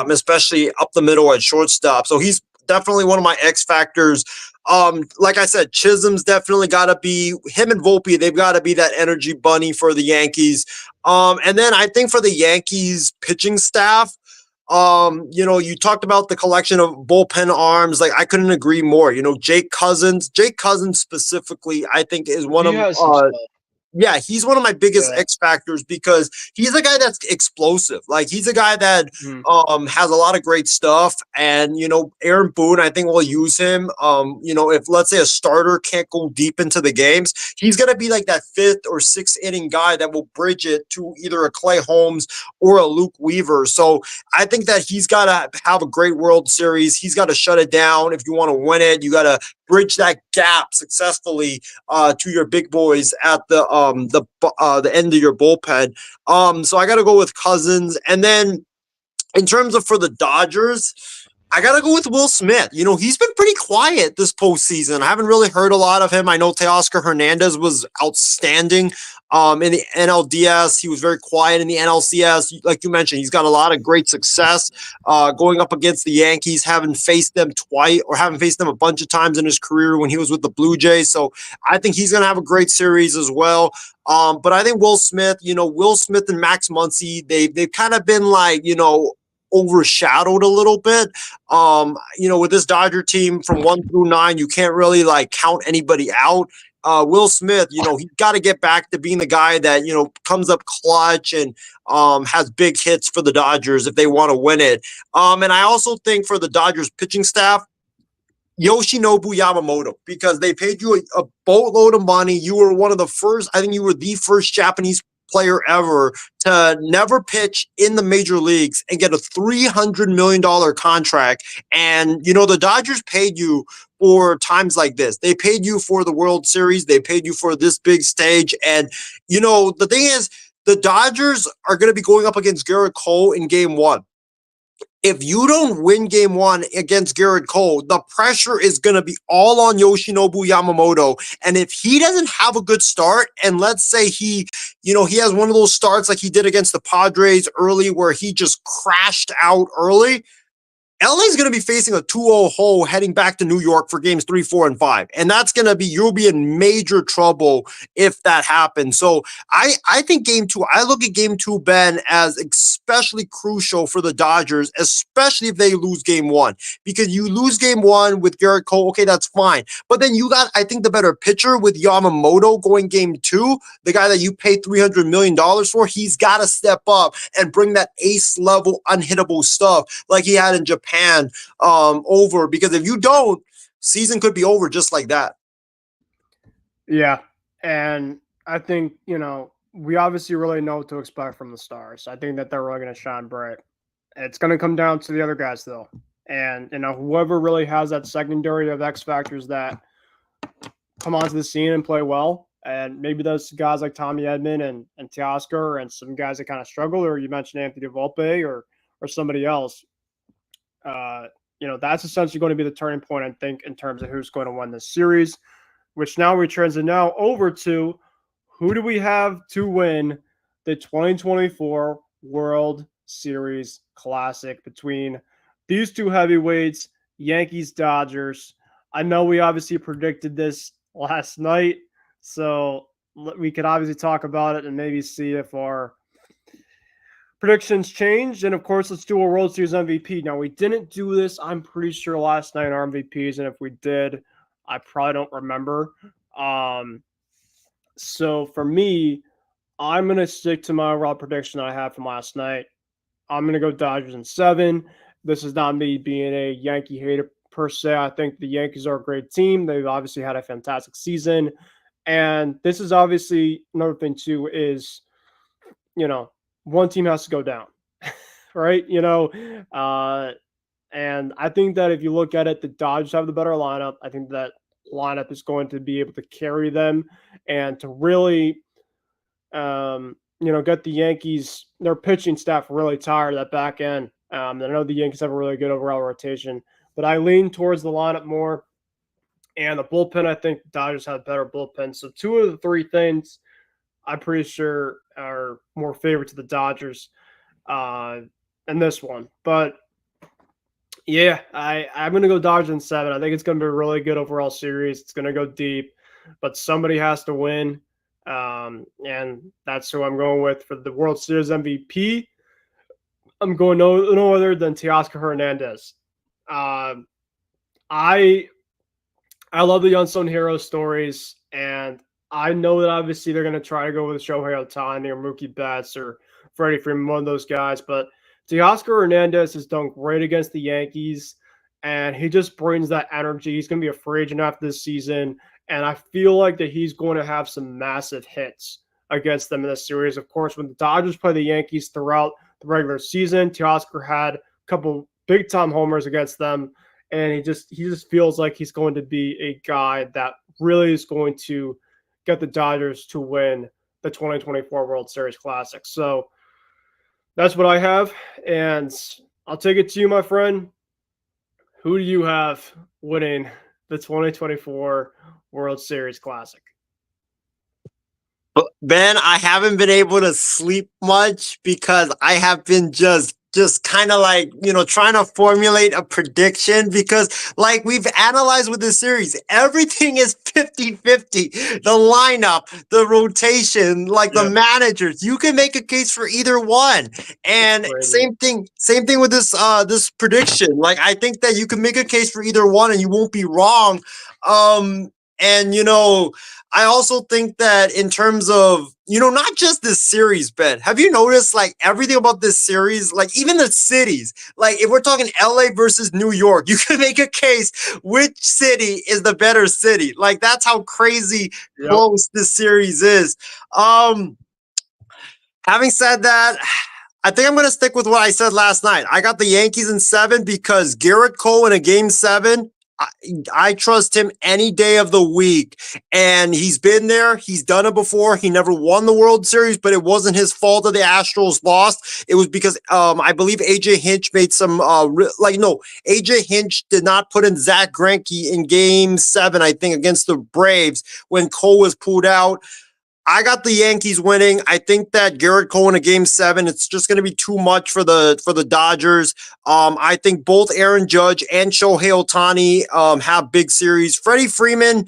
Speaker 11: especially up the middle at shortstop. So he's definitely one of my X factors. Like I said, Chisholm's definitely got to be him and Volpe. They've got to be that energy bunny for the Yankees. And then I think for the Yankees pitching staff, you talked about the collection of bullpen arms. Like I couldn't agree more. Jake Cousins specifically, I think is one of yeah, he's one of my biggest X factors because he's a guy that's explosive. Like he's a guy that has a lot of great stuff. And Aaron Boone, I think will use him. If let's say a starter can't go deep into the games, he's gonna be like that 5th or 6th inning guy that will bridge it to either a Clay Holmes or a Luke Weaver. So I think that he's gotta have a great World Series. He's got to shut it down. If you want to win it, you gotta bridge that gap successfully to your big boys at the end of your bullpen. So I got to go with Cousins. And then in terms of for the Dodgers, I got to go with Will Smith. He's been pretty quiet this postseason. I haven't really heard a lot of him. I know Teoscar Hernandez was outstanding in the NLDS. He was very quiet in the NLCS. Like you mentioned, he's got a lot of great success going up against the Yankees, having faced them a bunch of times in his career when he was with the Blue Jays. So I think he's going to have a great series as well. But I think Will Smith and Max Muncy, they've kind of been like, overshadowed a little bit. With this Dodger team from 1 through 9, you can't really count anybody out. Will Smith, he's got to get back to being the guy that, comes up clutch and has big hits for the Dodgers if they want to win it. And I also think for the Dodgers pitching staff, Yoshinobu Yamamoto, because they paid you a boatload of money. You were one of the first, I think you were the first Japanese player ever to never pitch in the major leagues and get a $300 million contract. And, the Dodgers paid you for times like this. They paid you for the World Series. They paid you for this big stage. And, the thing is, the Dodgers are going to be going up against Garrett Cole in Game 1. If you don't win Game 1 against Garrett Cole, the pressure is going to be all on Yoshinobu Yamamoto. And if he doesn't have a good start, and let's say he has one of those starts like he did against the Padres early where he just crashed out early, LA is going to be facing a 2-0 hole heading back to New York for games 3, 4, and 5. And that's going to be, you'll be in major trouble if that happens. So I think game 2, I look at game 2, Ben, as especially crucial for the Dodgers, especially if they lose game 1. Because you lose game 1 with Garrett Cole, okay, that's fine. But then you got, I think, the better pitcher with Yamamoto going game 2, the guy that you paid $300 million for. He's got to step up and bring that ace level unhittable stuff like he had in Japan over, because if you don't, season could be over just like that.
Speaker 10: Yeah, and I think, we obviously really know what to expect from the Stars. I think that they're really going to shine bright. It's going to come down to the other guys, though. And, whoever really has that secondary of X factors that come onto the scene and play well, and maybe those guys like Tommy Edman and Teoscar and some guys that kind of struggle, or you mentioned Anthony Volpe or somebody else, that's essentially going to be the turning point, I think, in terms of who's going to win this series, which now we transit now over to who do we have to win the 2024 World Series Classic between these two heavyweights, Yankees, Dodgers. I know we obviously predicted this last night, so we could obviously talk about it and maybe see if our predictions changed. And of course, let's do a World Series MVP. Now, we didn't do this, I'm pretty sure, last night in our MVPs, and if we did, I probably don't remember. So for me, I'm going to stick to my overall prediction I had from last night. I'm going to go Dodgers in 7. This is not me being a Yankee hater per se. I think the Yankees are a great team. They've obviously had a fantastic season. And this is obviously another thing too is, one team has to go down, right? And I think that if you look at it, the Dodgers have the better lineup. I think that lineup is going to be able to carry them and to really, get the Yankees, their pitching staff really tired at that back end. I know the Yankees have a really good overall rotation, but I lean towards the lineup more. And the bullpen, I think the Dodgers have better bullpen. So 2 of the 3 things I'm pretty sure are more favorite to the Dodgers in this one. But yeah, I'm going to go Dodgers in 7. I think it's going to be a really good overall series. It's going to go deep, but somebody has to win. And that's who I'm going with for the World Series MVP. I'm going no other than Teoscar Hernandez. I love the unsung hero stories, and I know that obviously they're going to try to go with Shohei Ohtani or Mookie Betts or Freddie Freeman, one of those guys, but Teoscar Hernandez has done great against the Yankees, and he just brings that energy. He's going to be a free agent after this season, and I feel like that he's going to have some massive hits against them in this series. Of course, when the Dodgers play the Yankees throughout the regular season, Teoscar had a couple big-time homers against them, and he just feels like he's going to be a guy that really is going to get the Dodgers to win the 2024 World Series Classic. So that's what I have, and I'll take it to you, my friend. Who do you have winning the 2024 World Series Classic?
Speaker 11: Ben, I haven't been able to sleep much because I have been just kind of like, trying to formulate a prediction because like we've analyzed with this series, everything is 50-50. The lineup, the rotation, like the managers, you can make a case for either one. And same thing with this prediction. Like, I think that you can make a case for either one and you won't be wrong. And, I also think that in terms of, not just this series, Ben, have you noticed like everything about this series, like even the cities, like if we're talking LA versus New York, you can make a case which city is the better city. Like that's how crazy close this series is. Having said that, I think I'm going to stick with what I said last night. I got the Yankees in 7 because Garrett Cole in a game 7, I trust him any day of the week, and he's been there. He's done it before. He never won the World Series, but it wasn't his fault that the Astros lost. It was because I believe AJ Hinch made some AJ Hinch did not put in Zach Greinke in game 7, I think, against the Braves when Cole was pulled out. I got the Yankees winning. I think that Garrett Cole in a game 7, it's just going to be too much for the Dodgers. I think both Aaron Judge and Shohei Ohtani have big series. Freddie Freeman,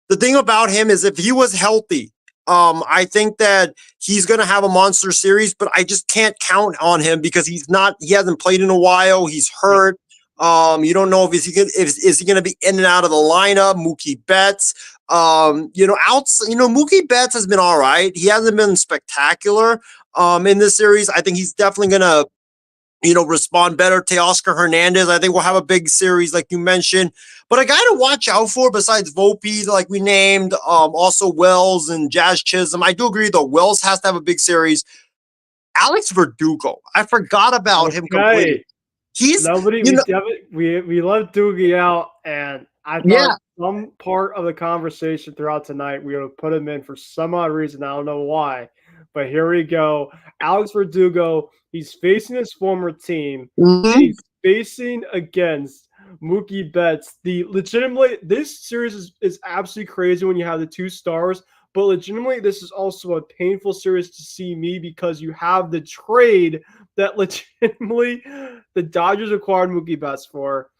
Speaker 11: the thing about him is if he was healthy, I think that he's going to have a monster series, but I just can't count on him because he hasn't played in a while. He's hurt. You don't know if is he going to be in and out of the lineup. Mookie Betts, Mookie Betts has been all right. He hasn't been spectacular in this series. I think he's definitely going to respond better. Teoscar Hernandez, I think we'll have a big series like you mentioned. But a guy to watch out for besides Volpe, like we named, also Wells and Jazz Chisholm. I do agree, though. Wells has to have a big series. Alex Verdugo. I forgot about him completely.
Speaker 10: We left Doogie out, and I thought some part of the conversation throughout tonight we would put him in for some odd reason. I don't know why. But here we go. Alex Verdugo, he's facing his former team.
Speaker 11: Mm-hmm.
Speaker 10: He's facing against Mookie Betts. This series is absolutely crazy when you have the two stars, but legitimately, this is also a painful series to see me because you have the trade that legitimately the Dodgers acquired Mookie Betts for,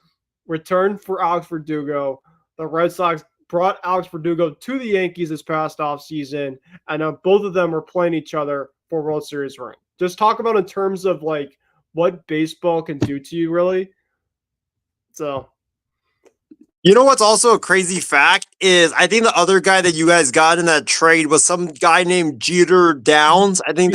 Speaker 10: returned for Alex Verdugo. The Red Sox brought Alex Verdugo to the Yankees this past offseason, and both of them are playing each other for World Series ring. Just talk about in terms of like what baseball can do to you, really. So,
Speaker 11: you know what's also a crazy fact is I think the other guy that you guys got in that trade was some guy named Jeter Downs. I think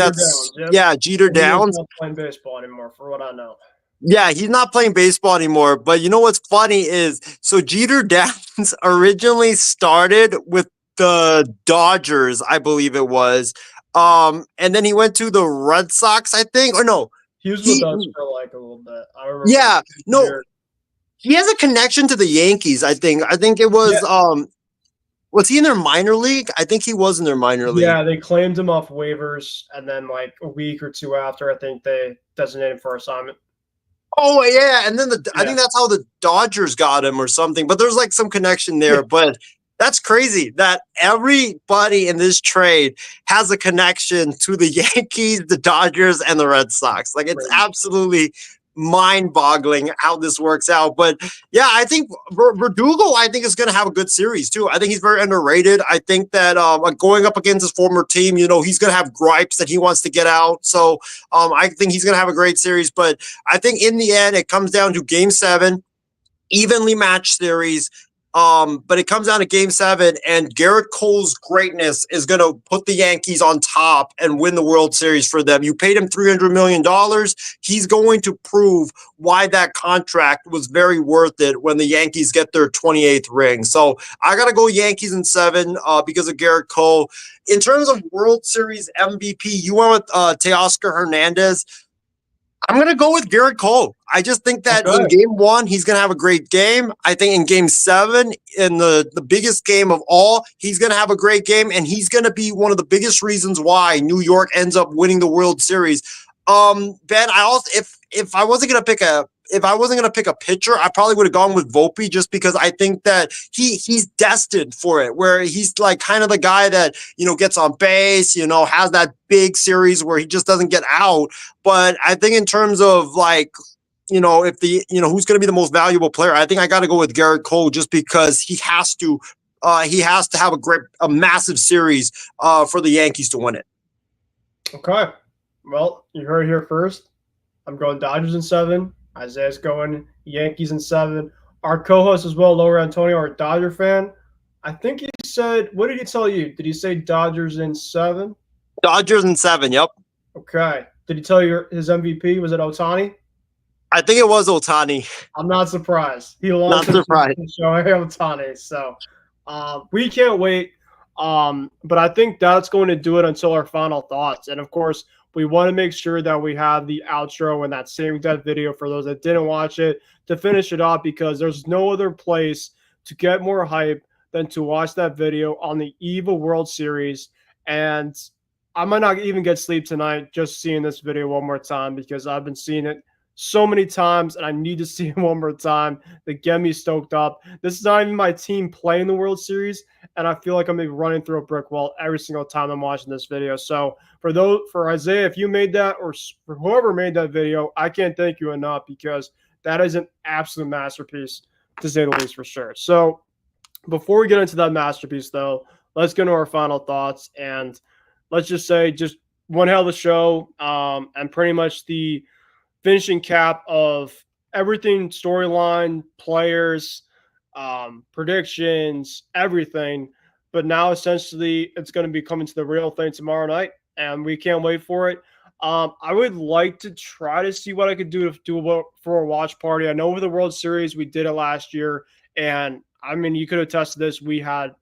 Speaker 11: Jeter Downs.
Speaker 10: He's not playing baseball anymore, for what I know.
Speaker 11: Yeah, he's not playing baseball anymore. But you know what's funny is so Jeter Downs originally started with the Dodgers, I believe it was. And then he went to the Red Sox, I think. Or no.
Speaker 10: He was with us for like a little bit. I remember.
Speaker 11: Yeah, no. He has a connection to the Yankees, I think. I think it was was he in their minor league? I think he was in their minor league.
Speaker 10: Yeah, they claimed him off waivers, and then like a week or two after, I think they designated him for assignment.
Speaker 11: Oh yeah, and then I think that's how the Dodgers got him or something. But there's like some connection there. But that's crazy that everybody in this trade has a connection to the Yankees, the Dodgers, and the Red Sox. Like it's absolutely mind-boggling how this works out. But yeah, I think Verdugo, I think, is going to have a good series too. I think he's very underrated. I think that going up against his former team, he's going to have gripes that he wants to get out. So I think he's going to have a great series. But I think in the end, it comes down to Game 7, evenly matched series. But it comes down to Game 7, and Garrett Cole's greatness is going to put the Yankees on top and win the World Series for them. You paid him $300 million. He's going to prove why that contract was very worth it when the Yankees get their 28th ring. So I got to go Yankees in 7 because of Garrett Cole. In terms of World Series MVP, you went with Teoscar Hernandez. I'm going to go with Garrett Cole. I just think that in Game 1, he's going to have a great game. I think in Game 7, in the biggest game of all, he's going to have a great game, and he's going to be one of the biggest reasons why New York ends up winning the World Series. Ben, I also if I wasn't going to pick a pitcher, I probably would have gone with Volpe just because I think that he's destined for it, where he's like kind of the guy that, gets on base, has that big series where he just doesn't get out. But I think in terms of like, if who's going to be the most valuable player, I think I got to go with Garrett Cole just because he has to have a massive series for the Yankees to win it.
Speaker 10: Okay. Well, you heard it here first. I'm going Dodgers in 7. Isaiah's going Yankees in 7. Our co-host as well, Loro Antonio, our Dodger fan. I think he said, what did he tell you? Did he say Dodgers in 7?
Speaker 11: Dodgers in 7, yep.
Speaker 10: Okay. Did he tell you his MVP? Was it Ohtani?
Speaker 11: I think it was Ohtani.
Speaker 10: I'm not surprised. He lost to Shohei Ohtani. So we can't wait. But I think that's going to do it until our final thoughts. And, of course, we want to make sure that we have the outro and that same exact video for those that didn't watch it to finish it off, because there's no other place to get more hype than to watch that video on the eve of World Series. And I might not even get sleep tonight just seeing this video one more time because I've been seeing it so many times, and I need to see him one more time to get me stoked up. This is not even my team playing the World Series, and I feel like I'm gonna be running through a brick wall every single time I'm watching this video. So for Isiah, if you made that, or for whoever made that video, I can't thank you enough, because that is an absolute masterpiece, to say the least, for sure. So before we get into that masterpiece, though, let's get into our final thoughts, and let's just say just one hell of a show, and pretty much the finishing cap of everything, storyline, players, predictions, everything. But now essentially it's going to be coming to the real thing tomorrow night, and we can't wait for it. I would like to try to see what I could do for a watch party. I know with the World Series, we did it last year, and I mean, you could attest to this. We had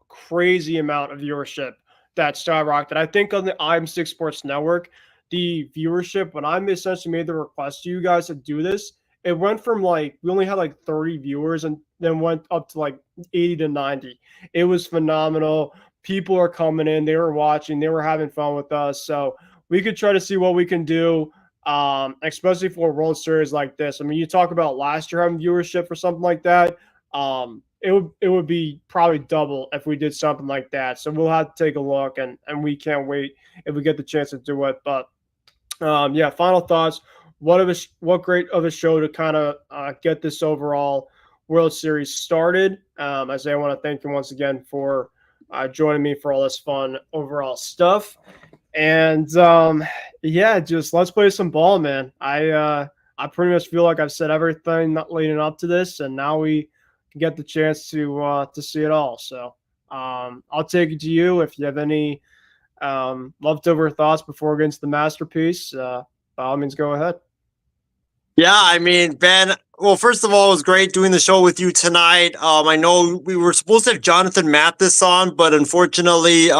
Speaker 10: crazy amount of viewership that skyrocketed. I think on the IM6 Sports Network, the viewership, when I essentially made the request to you guys to do this, it went from like, we only had like 30 viewers and then went up to like 80 to 90. It was phenomenal. People are coming in, they were watching, they were having fun with us. So we could try to see what we can do, especially for a World Series like this. I mean, you talk about last year having viewership for something like that. It would be probably double if we did something like that. So we'll have to take a look, and we can't wait if we get the chance to do it. But yeah, final thoughts. What great of a show to kind of get this overall World Series started. As I want to thank you once again for joining me for all this fun overall stuff. And yeah, just let's play some ball, man. I pretty much feel like I've said everything not leading up to this, and now we can get the chance to see it all. So I'll take it to you if you have any leftover thoughts before we get into the masterpiece. By all means, go ahead.
Speaker 11: Yeah, I mean, Ben, well, first of all, it was great doing the show with you tonight. I know we were supposed to have Jonathan Mathis on, but unfortunately,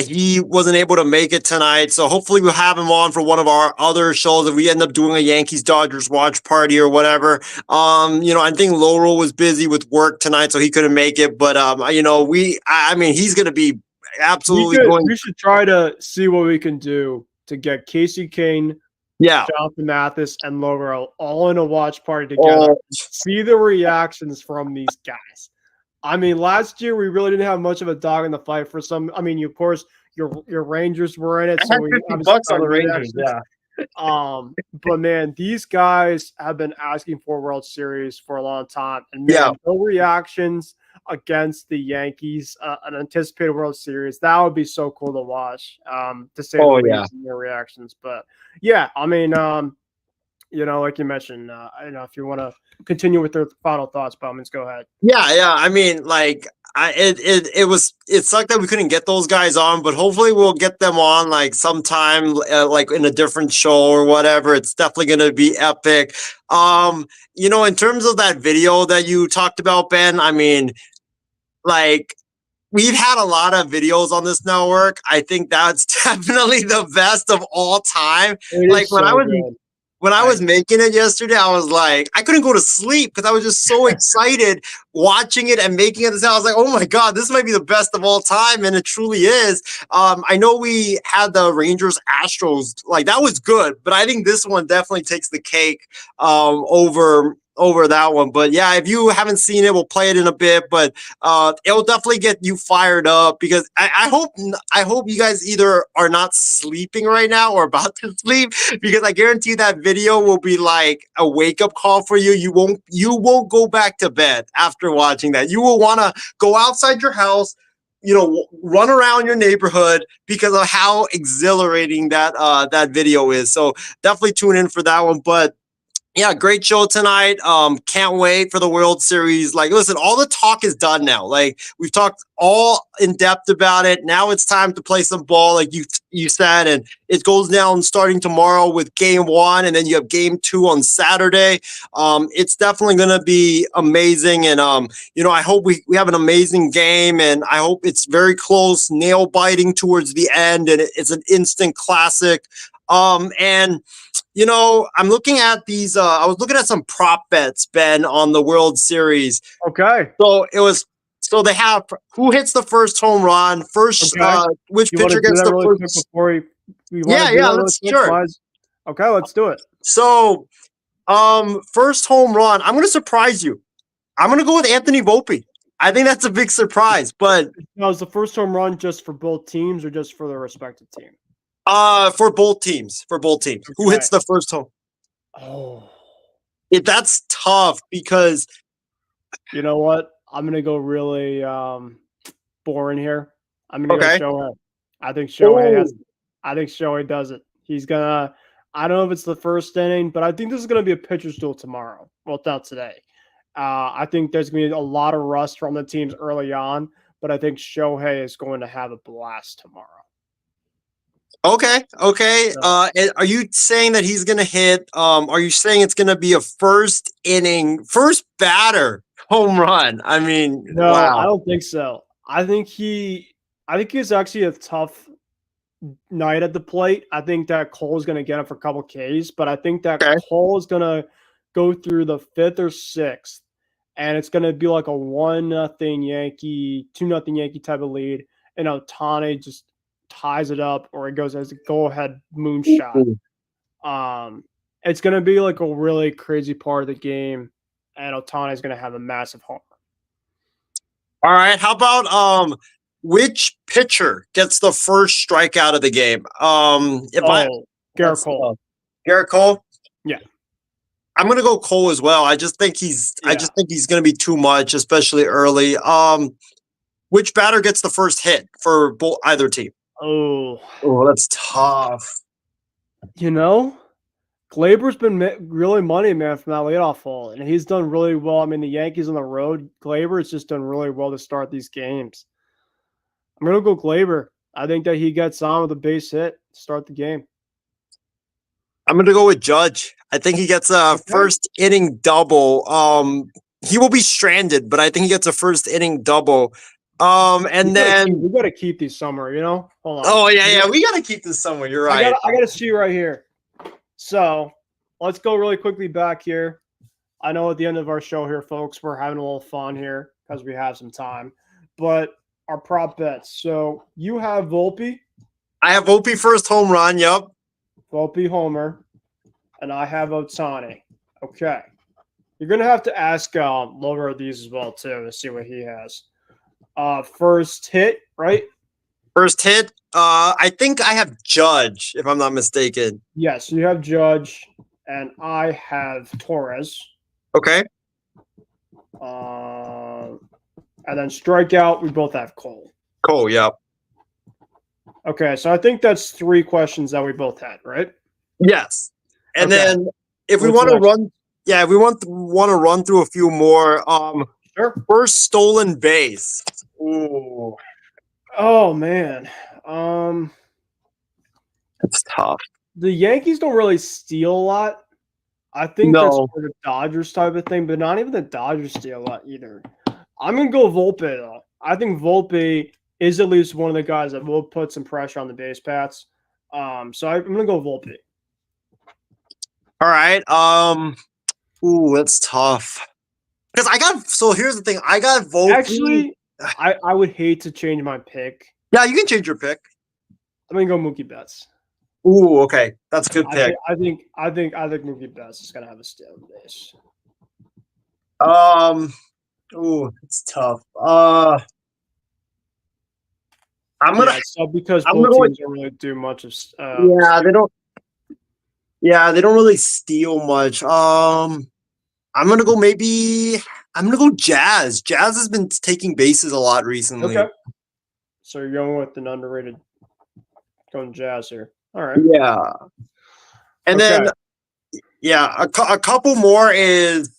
Speaker 11: he wasn't able to make it tonight. So hopefully we'll have him on for one of our other shows if we end up doing a Yankees-Dodgers watch party or whatever. I think Loro was busy with work tonight, so he couldn't make it. But, I mean, he's going to be absolutely
Speaker 10: we should try to see what we can do to get Casey Kane, Jonathan Mathis, and Loro all in a watch party together. See the reactions from these guys. I mean, last year we really didn't have much of a dog in the fight for some. I mean, of course, your Rangers were in it.
Speaker 11: I had $50 on the Rangers, yeah.
Speaker 10: But man, these guys have been asking for a World Series for a long time, and man, no reactions against the Yankees, an anticipated World Series. That would be so cool to watch. To say the least, their reactions. But yeah, I mean, like you mentioned, if you want to continue with their final thoughts, Bowman's, go ahead.
Speaker 11: Yeah. I mean, like, it sucked that we couldn't get those guys on, but hopefully we'll get them on like sometime, like in a different show or whatever. It's definitely going to be epic. In terms of that video that you talked about, Ben, I mean, like, we've had a lot of videos on this network. I think that's definitely the best of all time. Like when I was making it yesterday, I was like, I couldn't go to sleep because I was just so excited watching it and making it. I was like, oh my God, this might be the best of all time. And it truly is. I know we had the Rangers Astros, like that was good, but I think this one definitely takes the cake over that one. But yeah, if you haven't seen it, we'll play it in a bit, but it'll definitely get you fired up, because I hope you guys either are not sleeping right now or about to sleep, because I guarantee that video will be like a wake-up call for you. You won't go back to bed after watching that. You will want to go outside your house, run around your neighborhood, because of how exhilarating that video is. So definitely tune in for that one. But yeah, great show tonight. Can't wait for the World Series. Like, listen, all the talk is done now. Like, we've talked all in depth about it. Now it's time to play some ball, like you said, and it goes down starting tomorrow with Game 1, and then you have Game 2 on Saturday. It's definitely going to be amazing, and I hope we have an amazing game, and I hope it's very close, nail biting towards the end, and it's an instant classic. I'm looking at these. I was looking at some prop bets, Ben, on the World Series.
Speaker 10: Okay.
Speaker 11: So they have who hits the first home run, which pitcher gets the first.
Speaker 10: Let's sure. Okay, let's do it.
Speaker 11: So, first home run. I'm going to surprise you. I'm going to go with Anthony Volpe. I think that's a big surprise, but
Speaker 10: now is the first home run just for both teams or just for the respective team?
Speaker 11: For both teams. Okay. Who hits the first home?
Speaker 10: Oh,
Speaker 11: That's tough because
Speaker 10: you know what? I'm gonna go really boring here. I'm gonna go Shohei. I think Shohei does it. He's gonna. I don't know if it's the first inning, but I think this is gonna be a pitcher's duel tomorrow. Well, not today. I think there's going to be a lot of rust from the teams early on, but I think Shohei is going to have a blast tomorrow.
Speaker 11: Okay. And are you saying that he's going to hit? Are you saying it's going to be a first batter home run? I mean,
Speaker 10: no,
Speaker 11: wow.
Speaker 10: I don't think so. I think he's actually a tough night at the plate. I think that Cole's going to get him for a couple Ks, but I think that Cole is going to go through the 5th or 6th. And it's going to be like a 1-0 Yankee, 2-0 Yankee type of lead. And Ohtani just ties it up, or it goes as a go-ahead moonshot. It's going to be like a really crazy part of the game, and Ohtani is going to have a massive homer.
Speaker 11: All right. How about which pitcher gets the first strikeout of the game?
Speaker 10: Garrett Cole.
Speaker 11: Garrett Cole?
Speaker 10: Yeah.
Speaker 11: I'm gonna go Cole as well. I just think he's gonna be too much, especially early. Which batter gets the first hit for either team?
Speaker 10: Oh,
Speaker 11: that's tough.
Speaker 10: You know, Glaber's been really money man from that leadoff hole, and he's done really well. I mean, the Yankees on the road, Glaber's just done really well to start these games. I'm gonna go Glaber. I think that he gets on with a base hit to start the game.
Speaker 11: I'm going to go with Judge. I think he gets a first inning double. He will be stranded, but I think he gets a first inning double. And then
Speaker 10: we got to keep these somewhere, you know? Hold on.
Speaker 11: Oh, yeah. We got to keep this somewhere. You're right.
Speaker 10: I got to see right here. So let's go really quickly back here. I know at the end of our show here, folks, we're having a little fun here because we have some time. But our prop bets. So you have Volpe.
Speaker 11: I have Volpe first home run. Yep.
Speaker 10: Volpe homer, and I have Ohtani. Okay. You're going to have to ask Loro these as well, too, to see what he has. First hit, right?
Speaker 11: First hit. I think I have Judge, if I'm not mistaken.
Speaker 10: Yes, you have Judge, and I have Torres.
Speaker 11: Okay.
Speaker 10: And then strikeout, we both have Cole.
Speaker 11: Cole, yep.
Speaker 10: Okay, so I think that's 3 questions that we both had, right?
Speaker 11: Yes. And then if we want to run, if we want to run through a few more,
Speaker 10: sure.
Speaker 11: First stolen base. Ooh.
Speaker 10: Oh man.
Speaker 11: That's tough.
Speaker 10: The Yankees don't really steal a lot. I think that's for the Dodgers type of thing, but not even the Dodgers steal a lot either. I'm gonna go Volpe though. I think Volpe is at least one of the guys that will put some pressure on the base paths. So I'm going to go Volpe.
Speaker 11: All right. Ooh, that's tough. Because here's the thing. I got Volpe.
Speaker 10: Actually, I would hate to change my pick.
Speaker 11: Yeah, you can change your pick.
Speaker 10: I'm going to go Mookie Betts.
Speaker 11: Ooh, okay. That's a good pick.
Speaker 10: I think Mookie Betts is going to have a steal base.
Speaker 11: Ooh, it's tough. I'm gonna
Speaker 10: because both teams don't really do much of.
Speaker 11: They don't. Yeah, they don't really steal much. I'm gonna go Jazz. Jazz has been taking bases a lot recently.
Speaker 10: Okay. So you're going with an underrated, going Jazz here. All right.
Speaker 11: Yeah. And then, a couple more is.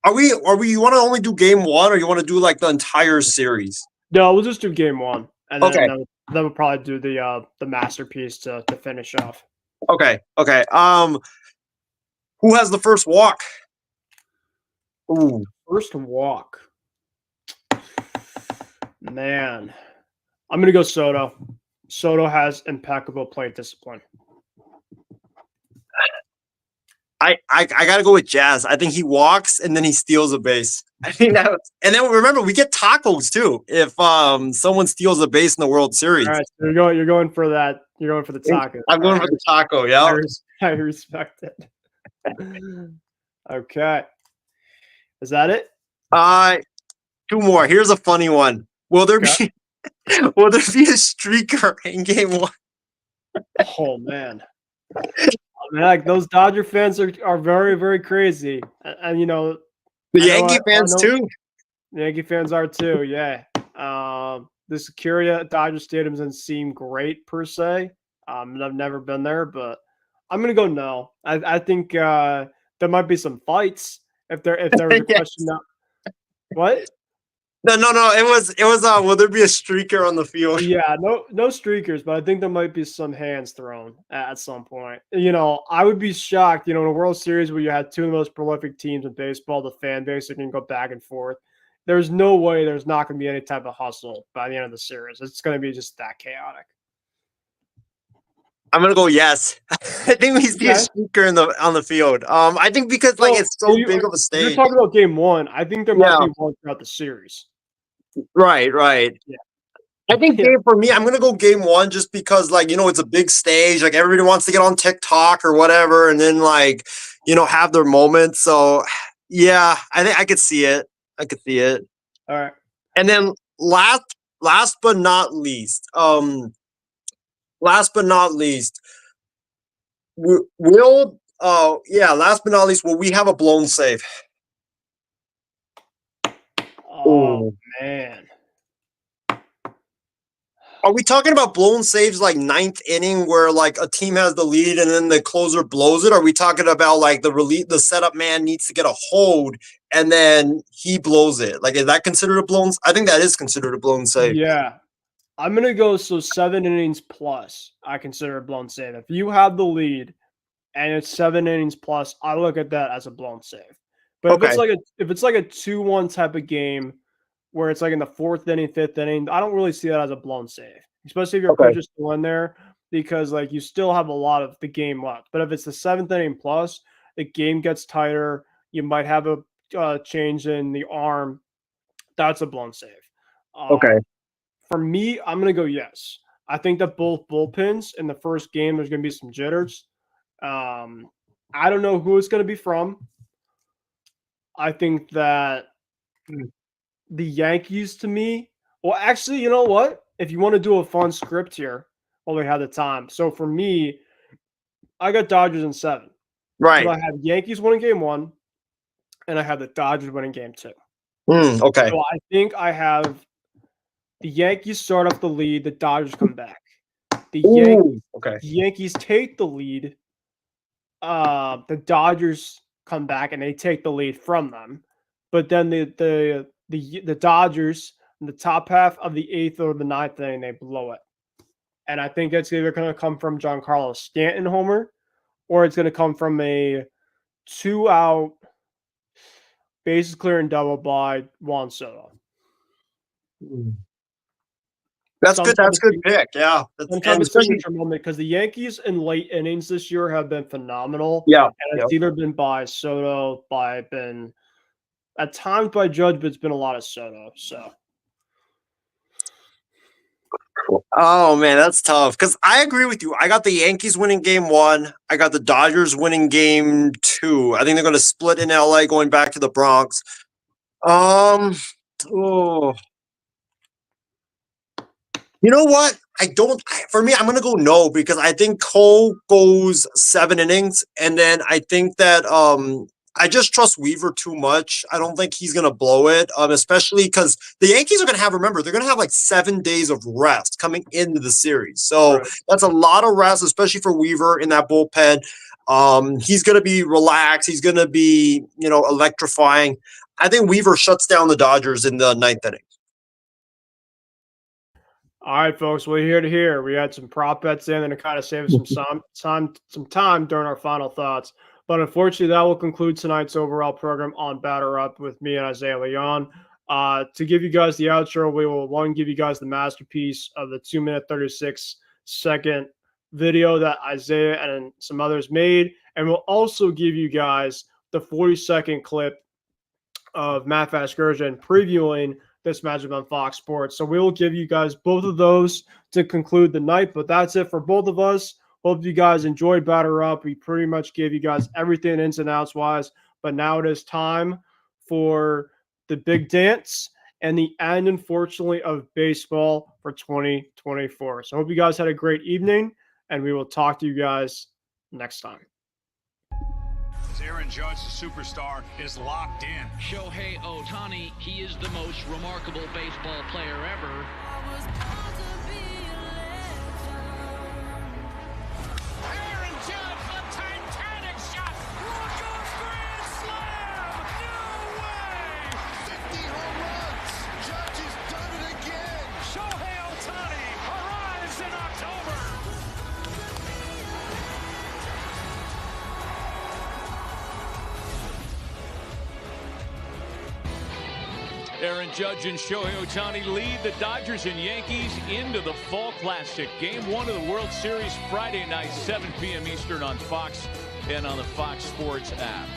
Speaker 11: Are we? You want to only do game 1, or you want to do like the entire series?
Speaker 10: No, we'll just do game 1, and then we'll probably do the masterpiece to finish off.
Speaker 11: Okay. Who has the first walk? Ooh,
Speaker 10: first walk. Man, I'm gonna go Soto. Soto has impeccable plate discipline.
Speaker 11: I gotta go with Jazz. I think he walks and then he steals a base. I think that. And then remember, we get tacos too if someone steals a base in the World Series.
Speaker 10: All right, so you're going for that You're going for the taco.
Speaker 11: I'm going for the taco. Yeah.
Speaker 10: I respect it. Okay. Is that it?
Speaker 11: 2 more. Here's a funny one. Will there be a streaker in game 1?
Speaker 10: Oh man. Like those Dodger fans are very, very crazy. And you know,
Speaker 11: the Yankee fans too.
Speaker 10: The Yankee fans are too, yeah. The security at Dodger Stadium doesn't seem great per se. I've never been there, but I'm gonna go no. I think there might be some fights if there was a question. What?
Speaker 11: No. It was. Will there be a streaker on the field?
Speaker 10: Yeah, no streakers, but I think there might be some hands thrown at some point. You know, I would be shocked. You know, in a World Series where you had 2 of the most prolific teams in baseball, the fan base can go back and forth. There's no way there's not going to be any type of hustle by the end of the series. It's going to be just that chaotic.
Speaker 11: I'm gonna go yes. I think we see a streaker on the field. I think because it's so big of a stage.
Speaker 10: You're talking about game 1. I think there might be one throughout the series.
Speaker 11: Right.
Speaker 10: Yeah.
Speaker 11: I think for me, I'm gonna go game 1 just because it's a big stage. Like everybody wants to get on TikTok or whatever, and then have their moments. So yeah, I think I could see it. All
Speaker 10: right.
Speaker 11: And then last but not least, will we have a blown save?
Speaker 10: Oh man.
Speaker 11: Are we talking about blown saves like 9th inning where a team has the lead and then the closer blows it? Are we talking about the setup man needs to get a hold and then he blows it? Is that considered a blown? I think that is considered a blown save.
Speaker 10: Yeah. I'm going to go 7 innings plus. I consider a blown save. If you have the lead and it's 7 innings plus, I look at that as a blown save. But if it's like a 2-1 type of game where it's in the 4th inning, 5th inning, I don't really see that as a blown save, especially if your pitcher's still in there because you still have a lot of the game left. But if it's the 7th inning plus, the game gets tighter. You might have a change in the arm. That's a blown save. For me, I'm going to go yes. I think that both bullpens in the first game, there's going to be some jitters. I don't know who it's going to be from. I think that the Yankees, to me, well, actually, you know what? If you want to do a fun script here, while we have the time. So for me, I got Dodgers in 7.
Speaker 11: Right.
Speaker 10: So I have Yankees winning game 1, and I have the Dodgers winning game 2.
Speaker 11: Okay.
Speaker 10: So I think I have the Yankees start off the lead. The Dodgers come back. The Yankees take the lead. The Dodgers come back and they take the lead from them. But then the Dodgers in the top half of the 8th or the 9th inning, they blow it. And I think it's either going to come from Giancarlo Stanton homer, or it's going to come from a 2-out bases clear and double by Juan Soto.
Speaker 11: That's good. That's a good pick. Yeah.
Speaker 10: Sometimes it's signature moment because the Yankees in late innings this year have been phenomenal.
Speaker 11: Yeah.
Speaker 10: And it's either been by Soto, at times by Judge, but it's been a lot of Soto. So.
Speaker 11: Oh man, that's tough. Because I agree with you. I got the Yankees winning game 1. I got the Dodgers winning game 2. I think they're going to split in LA going back to the Bronx. You know what? For me, I'm going to go no because I think Cole goes 7 innings. And then I think that I just trust Weaver too much. I don't think he's going to blow it, especially because the Yankees are going to they're going to have 7 days of rest coming into the series. So that's a lot of rest, especially for Weaver in that bullpen. He's going to be relaxed. He's going to be, electrifying. I think Weaver shuts down the Dodgers in the 9th inning.
Speaker 10: All right, folks. We're here to hear. We had some prop bets in and to kind of save us some time during our final thoughts. But unfortunately, that will conclude tonight's overall program on Batter Up with me and Isiah Leung. To give you guys the outro, we will give you guys the masterpiece of the 2-minute 36-second video that Isiah and some others made, and we'll also give you guys the 40-second clip of Matt Vasgersian previewing this matchup on Fox Sports. So we will give you guys both of those to conclude the night. But that's it for both of us. Hope you guys enjoyed Batter Up. We pretty much gave you guys everything ins and outs wise. But now it is time for the big dance and the end, unfortunately, of baseball for 2024. So I hope you guys had a great evening, and we will talk to you guys next time.
Speaker 1: Aaron Judge, the superstar, is locked in.
Speaker 2: Shohei Ohtani, he is the most remarkable baseball player ever.
Speaker 3: Aaron Judge, a titanic shot. Walk-off grand slam. No way. 50 home runs. Judge has done it again. Shohei Ohtani arrives in October.
Speaker 4: Aaron Judge and Shohei Ohtani lead the Dodgers and Yankees into the Fall Classic. Game 1 of the World Series Friday night, 7 p.m. Eastern on Fox and on the Fox Sports app.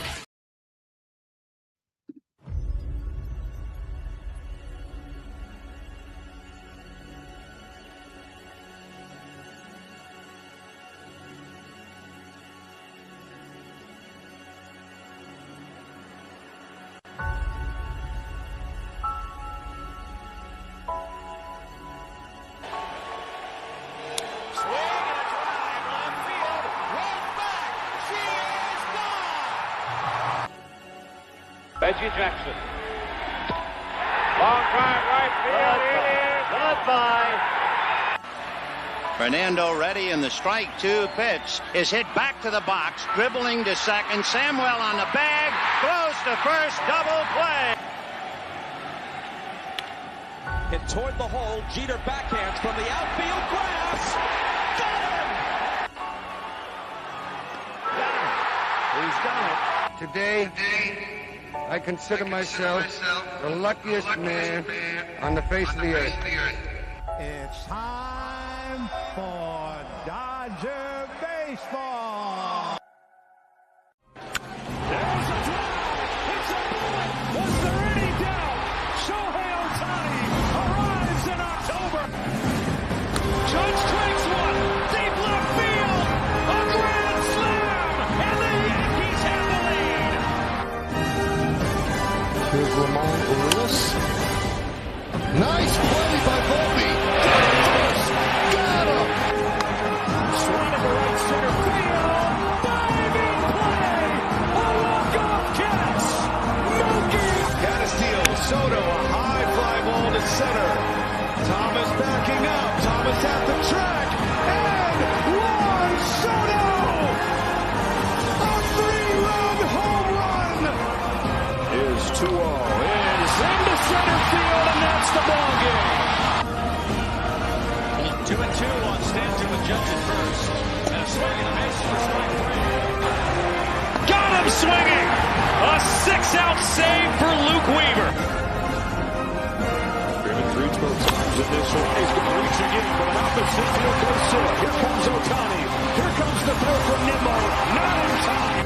Speaker 6: Reggie Jackson. Long drive right field. It is goodbye.
Speaker 7: Fernando ready, and the strike 2 pitch is hit back to the box, dribbling to second. Samuel on the bag, throws to first, double play.
Speaker 3: Hit toward the hole. Jeter backhands from the outfield grass. Got him.
Speaker 8: He's got it. Today, I consider myself the luckiest man on the face of the earth.
Speaker 9: It's time for Dodger baseball.
Speaker 3: There's a drive. It's a bullet. Was there any doubt? Shohei Ohtani arrives in October. Judge takes one. Deep left field. A grand slam. And the Yankees have the lead.
Speaker 5: Here's Ramon Urias. Nice play by Volpe. Got him.
Speaker 3: Swing to the right center field. Diving play. A walk-off catch. Mookie.
Speaker 5: Castillo, Soto, a high fly ball to center. Thomas backing up. Thomas at the track. And Juan Soto! A 3-run home run!
Speaker 3: Is 2-0. Is into center field, and that's the ball game.
Speaker 4: 2-2 on Stanton with Judge at first. And a swing and a miss for strike 3.
Speaker 3: Got him swinging. A 6-out save for Luke Weaver. Driven 3 times in this one. He's going to reach again from an opposite field goal. Here comes Ohtani. Here comes the throw from Nimmo. Not in time.